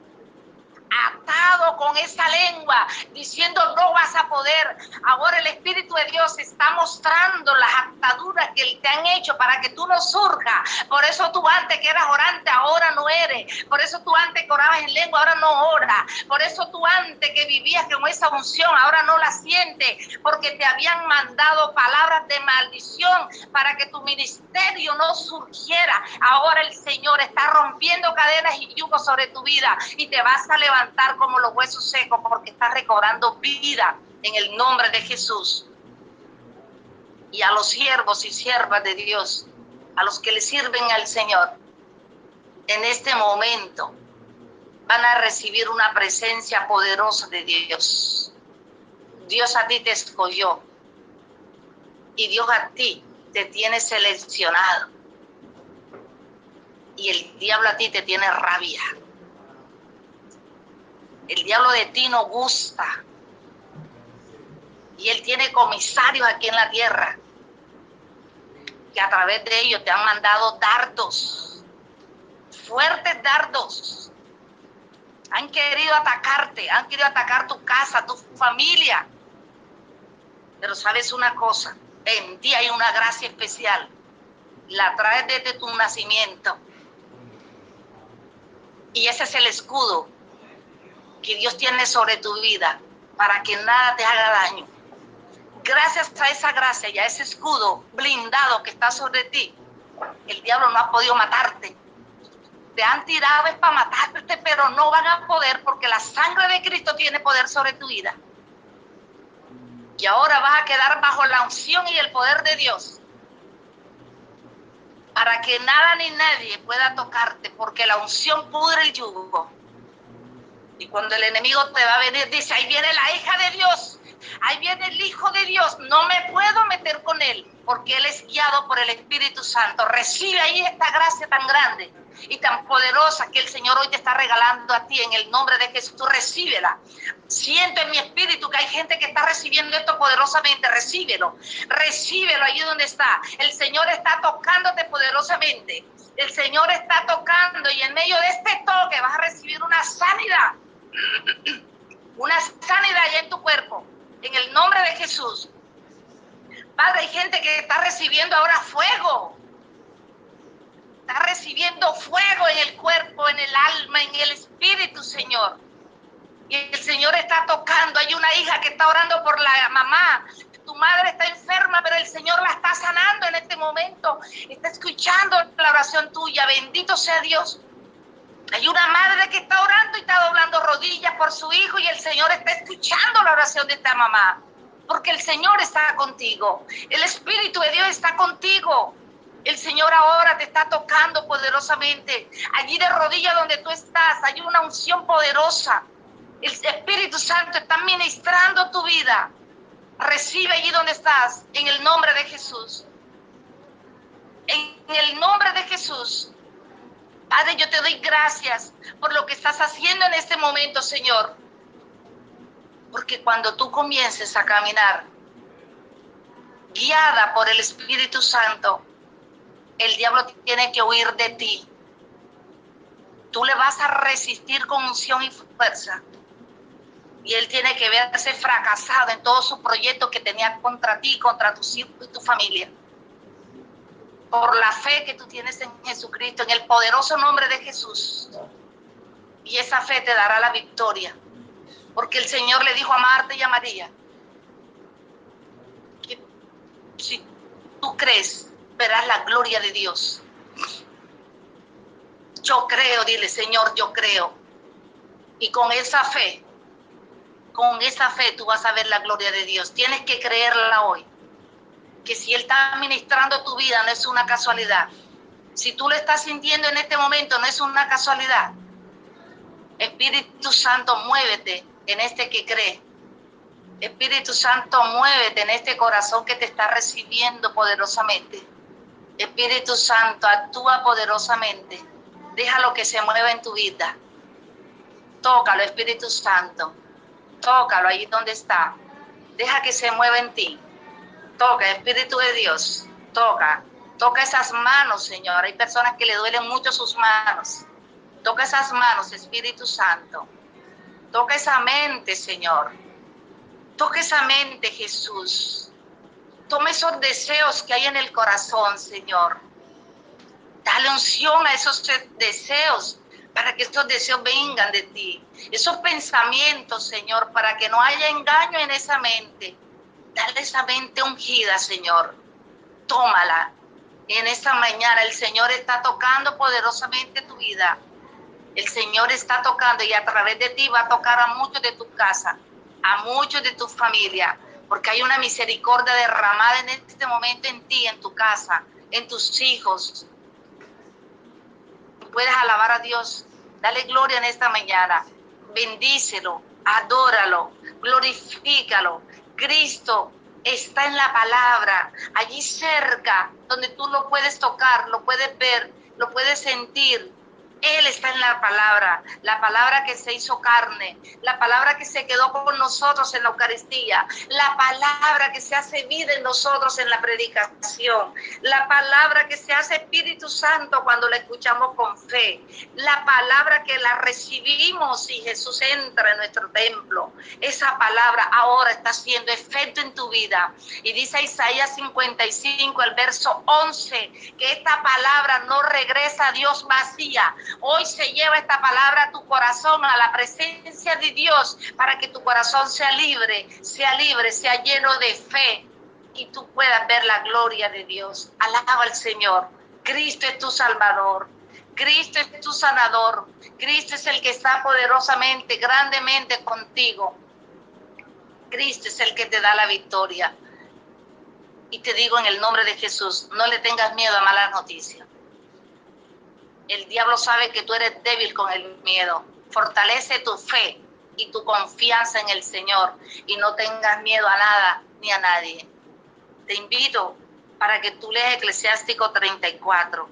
con esa lengua, diciendo no vas a poder. Ahora el Espíritu de Dios está mostrando las ataduras que te han hecho para que tú no surjas. Por eso tú antes que eras orante, ahora no eres. Por eso tú antes que orabas en lengua, ahora no oras. Por eso tú antes que vivías con esa unción, ahora no la sientes, porque te habían mandado palabras de maldición para que tu ministerio no surgiera. Ahora el Señor está rompiendo cadenas y yugos sobre tu vida y te vas a levantar como los huesos secos, porque estás recobrando vida en el nombre de Jesús. Y a los siervos y siervas de Dios, a los que le sirven al Señor, en este momento van a recibir una presencia poderosa de Dios. Dios a ti te escogió y Dios a ti te tiene seleccionado, y el diablo a ti te tiene rabia. El diablo de ti no gusta. Y él tiene comisarios aquí en la tierra que a través de ellos te han mandado dardos, fuertes dardos. Han querido atacarte, han querido atacar tu casa, tu familia. Pero sabes una cosa, en ti hay una gracia especial. La traes desde tu nacimiento. Y ese es el escudo que Dios tiene sobre tu vida para que nada te haga daño. Gracias a esa gracia y a ese escudo blindado que está sobre ti, el diablo no ha podido matarte. Te han tirado es para matarte, pero no van a poder, porque la sangre de Cristo tiene poder sobre tu vida. Y ahora vas a quedar bajo la unción y el poder de Dios, para que nada ni nadie pueda tocarte, porque la unción pudre el yugo. Y cuando el enemigo te va a venir, dice, ahí viene la hija de Dios, ahí viene el Hijo de Dios, no me puedo meter con él, porque él es guiado por el Espíritu Santo. Recibe ahí esta gracia tan grande y tan poderosa que el Señor hoy te está regalando a ti en el nombre de Jesús. Recíbela. Siento en mi espíritu que hay gente que está recibiendo esto poderosamente. Recíbelo allí donde está. El Señor está tocándote poderosamente. El Señor está tocando, y en medio de este toque vas a recibir una sanidad. Una sanidad allá en tu cuerpo, en el nombre de Jesús. Padre, hay gente que está recibiendo ahora fuego. Está recibiendo fuego en el cuerpo, en el alma, en el espíritu, Señor. Y el Señor está tocando. Hay una hija que está orando por la mamá. Tu madre está enferma, pero el Señor la está sanando en este momento. Está escuchando la oración tuya. Bendito sea Dios. Hay una madre que está orando y está doblando rodillas por su hijo, y el Señor está escuchando la oración de esta mamá, porque el Señor está contigo. El Espíritu de Dios está contigo. El Señor ahora te está tocando poderosamente. Allí de rodillas donde tú estás, hay una unción poderosa. El Espíritu Santo está ministrando tu vida. Recibe allí donde estás, en el nombre de Jesús. En el nombre de Jesús. Padre, yo te doy gracias por lo que estás haciendo en este momento, Señor. Porque cuando tú comiences a caminar, guiada por el Espíritu Santo, el diablo tiene que huir de ti. Tú le vas a resistir con unción y fuerza. Y él tiene que verse fracasado en todo su proyecto que tenía contra ti, contra tus hijos y tu familia. Por la fe que tú tienes en Jesucristo, en el poderoso nombre de Jesús. Y esa fe te dará la victoria. Porque el Señor le dijo a Marta y a María que si tú crees, verás la gloria de Dios. Yo creo, dile, Señor, yo creo. Y con esa fe tú vas a ver la gloria de Dios. Tienes que creerla hoy. Que si Él está administrando tu vida, no es una casualidad. Si tú lo estás sintiendo en este momento, no es una casualidad. Espíritu Santo, muévete en este que cree. Espíritu Santo, muévete en este corazón que te está recibiendo poderosamente. Espíritu Santo, actúa poderosamente. Déjalo que se mueva en tu vida. Tócalo, Espíritu Santo. Tócalo ahí donde está. Deja que se mueva en ti. Toca, Espíritu de Dios. Toca. Toca esas manos, Señor. Hay personas que le duelen mucho sus manos. Toca esas manos, Espíritu Santo. Toca esa mente, Señor. Toca esa mente, Jesús. Toma esos deseos que hay en el corazón, Señor. Dale unción a esos deseos para que estos deseos vengan de ti. Esos pensamientos, Señor, para que no haya engaño en esa mente. Dale esa mente ungida, Señor. Tómala. En esta mañana el Señor está tocando poderosamente tu vida. El Señor está tocando y a través de ti va a tocar a muchos de tu casa, a muchos de tu familia, porque hay una misericordia derramada en este momento en ti, en tu casa, en tus hijos. Puedes alabar a Dios, dale gloria en esta mañana, bendícelo, adóralo, glorifícalo. Cristo está en la palabra, allí cerca, donde tú lo puedes tocar, lo puedes ver, lo puedes sentir. Él está en la palabra que se hizo carne, la palabra que se quedó con nosotros en la Eucaristía, la palabra que se hace vida en nosotros en la predicación, la palabra que se hace Espíritu Santo cuando la escuchamos con fe, la palabra que la recibimos y Jesús entra en nuestro templo. Esa palabra ahora está haciendo efecto en tu vida. Y dice Isaías 55, el verso 11, que esta palabra no regresa a Dios vacía. Hoy se lleva esta palabra a tu corazón, a la presencia de Dios, para que tu corazón sea libre, sea lleno de fe y tú puedas ver la gloria de Dios. Alaba al Señor. Cristo es tu Salvador. Cristo es tu sanador. Cristo es el que está poderosamente, grandemente contigo. Cristo es el que te da la victoria. Y te digo en el nombre de Jesús, no le tengas miedo a malas noticias. El diablo sabe que tú eres débil con el miedo. Fortalece tu fe y tu confianza en el Señor y no tengas miedo a nada ni a nadie. Te invito para que tú leas Eclesiástico 34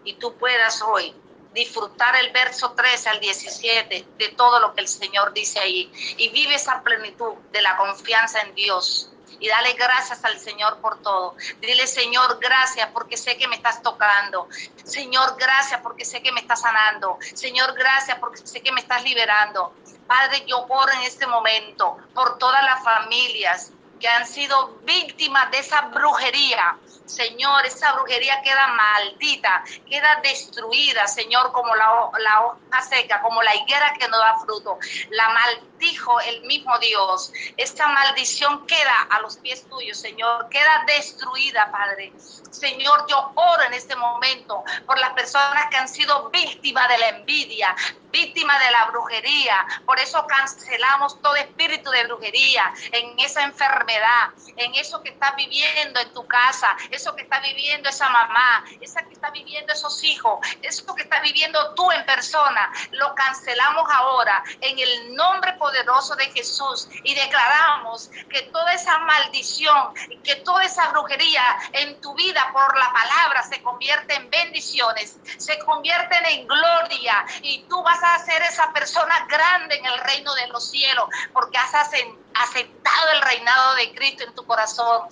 y tú puedas hoy disfrutar el verso 13 al 17 de todo lo que el Señor dice ahí y vive esa plenitud de la confianza en Dios. Y dale gracias al Señor por todo. Dile, Señor, gracias porque sé que me estás tocando. Señor, gracias porque sé que me estás sanando. Señor, gracias porque sé que me estás liberando. Padre, yo oro en este momento por todas las familias que han sido víctimas de esa brujería. Señor, esa brujería queda maldita, queda destruida, Señor, como la hoja seca, como la higuera que no da fruto. La maldijo el mismo Dios. Esta maldición queda a los pies tuyos, Señor, queda destruida, Padre. Señor, yo oro en este momento por las personas que han sido víctimas de la envidia, víctimas de la brujería. Por eso cancelamos todo espíritu de brujería en esa enfermedad, en eso que estás viviendo en tu casa, eso que está viviendo esa mamá, esa que está viviendo esos hijos, eso que está viviendo tú en persona. Lo cancelamos ahora en el nombre poderoso de Jesús y declaramos que toda esa maldición, que toda esa brujería en tu vida por la palabra se convierte en bendiciones, se convierten en gloria y tú vas a ser esa persona grande en el reino de los cielos porque has aceptado el reinado de Cristo en tu corazón.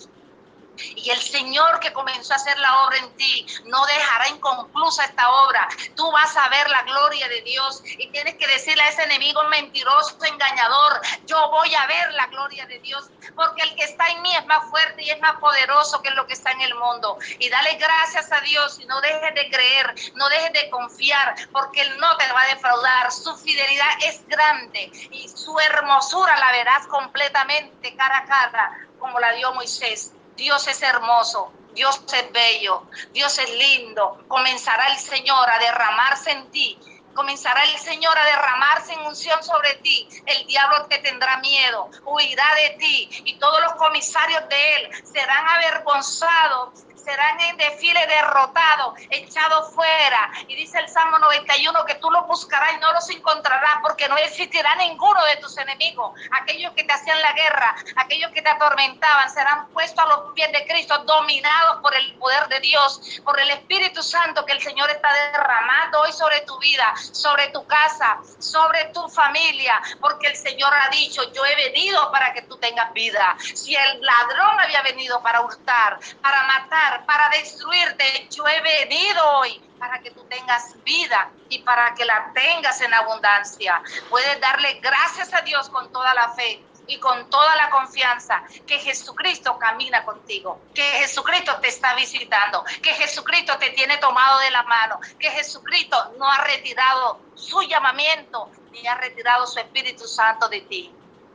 Y el Señor que comenzó a hacer la obra en ti no dejará inconclusa esta obra. Tú vas a ver la gloria de Dios y tienes que decirle a ese enemigo mentiroso, engañador, yo voy a ver la gloria de Dios porque el que está en mí es más fuerte y es más poderoso que lo que está en el mundo. Y dale gracias a Dios y no dejes de creer, no dejes de confiar porque Él no te va a defraudar. Su fidelidad es grande y su hermosura la verás completamente cara a cara como la dio Moisés. Dios es hermoso, Dios es bello, Dios es lindo. Comenzará el Señor a derramarse en ti. Comenzará el Señor a derramarse en unción sobre ti. El diablo te tendrá miedo, huirá de ti y todos los comisarios de él serán avergonzados, serán en desfile derrotados, echados fuera. Y dice el Salmo 91 que tú los buscarás y no los encontrarás, porque no existirá ninguno de tus enemigos. Aquellos que te hacían la guerra, aquellos que te atormentaban, serán puestos a los pies de Cristo, dominados por el poder de Dios, por el Espíritu Santo que el Señor está derramando hoy sobre tu vida, sobre tu casa, sobre tu familia, porque el Señor ha dicho, yo he venido para que tú tengas vida. Si el ladrón había venido para hurtar, para matar, para destruirte, yo he venido hoy para que tú tengas vida y para que la tengas en abundancia. Puedes darle gracias a Dios con toda la fe y con toda la confianza que Jesucristo camina contigo, que Jesucristo te está visitando, que Jesucristo te tiene tomado de la mano, que Jesucristo no ha retirado su llamamiento ni ha retirado su Espíritu Santo de ti.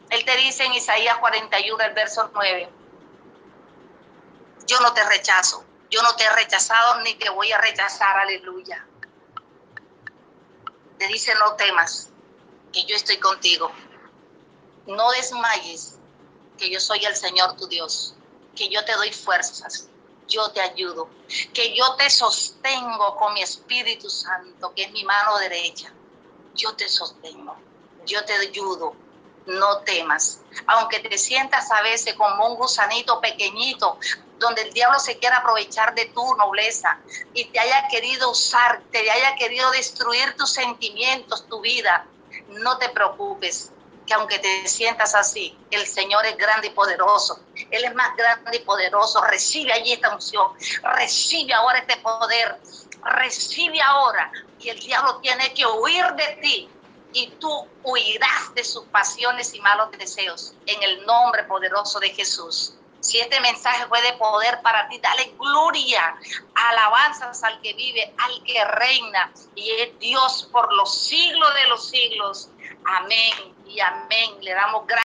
Él te dice en Isaías 41, el verso 9, yo no te rechazo, yo no te he rechazado ni te voy a rechazar, aleluya. Te dice, no temas, que yo estoy contigo. No desmayes, que yo soy el Señor tu Dios, que yo te doy fuerzas, yo te ayudo, que yo te sostengo con mi Espíritu Santo, que es mi mano derecha. Yo te sostengo, yo te ayudo, no temas. Aunque te sientas a veces como un gusanito pequeñito, donde el diablo se quiera aprovechar de tu nobleza y te haya querido usar, te haya querido destruir tus sentimientos, tu vida, no te preocupes, que aunque te sientas así, el Señor es grande y poderoso. Él es más grande y poderoso. Recibe allí esta unción, recibe ahora este poder, recibe ahora, y el diablo tiene que huir de ti y tú huirás de sus pasiones y malos deseos en el nombre poderoso de Jesús. Si este mensaje fue de poder para ti, dale gloria, alabanzas al que vive, al que reina y es Dios por los siglos de los siglos. Amén y amén. Le damos gracias.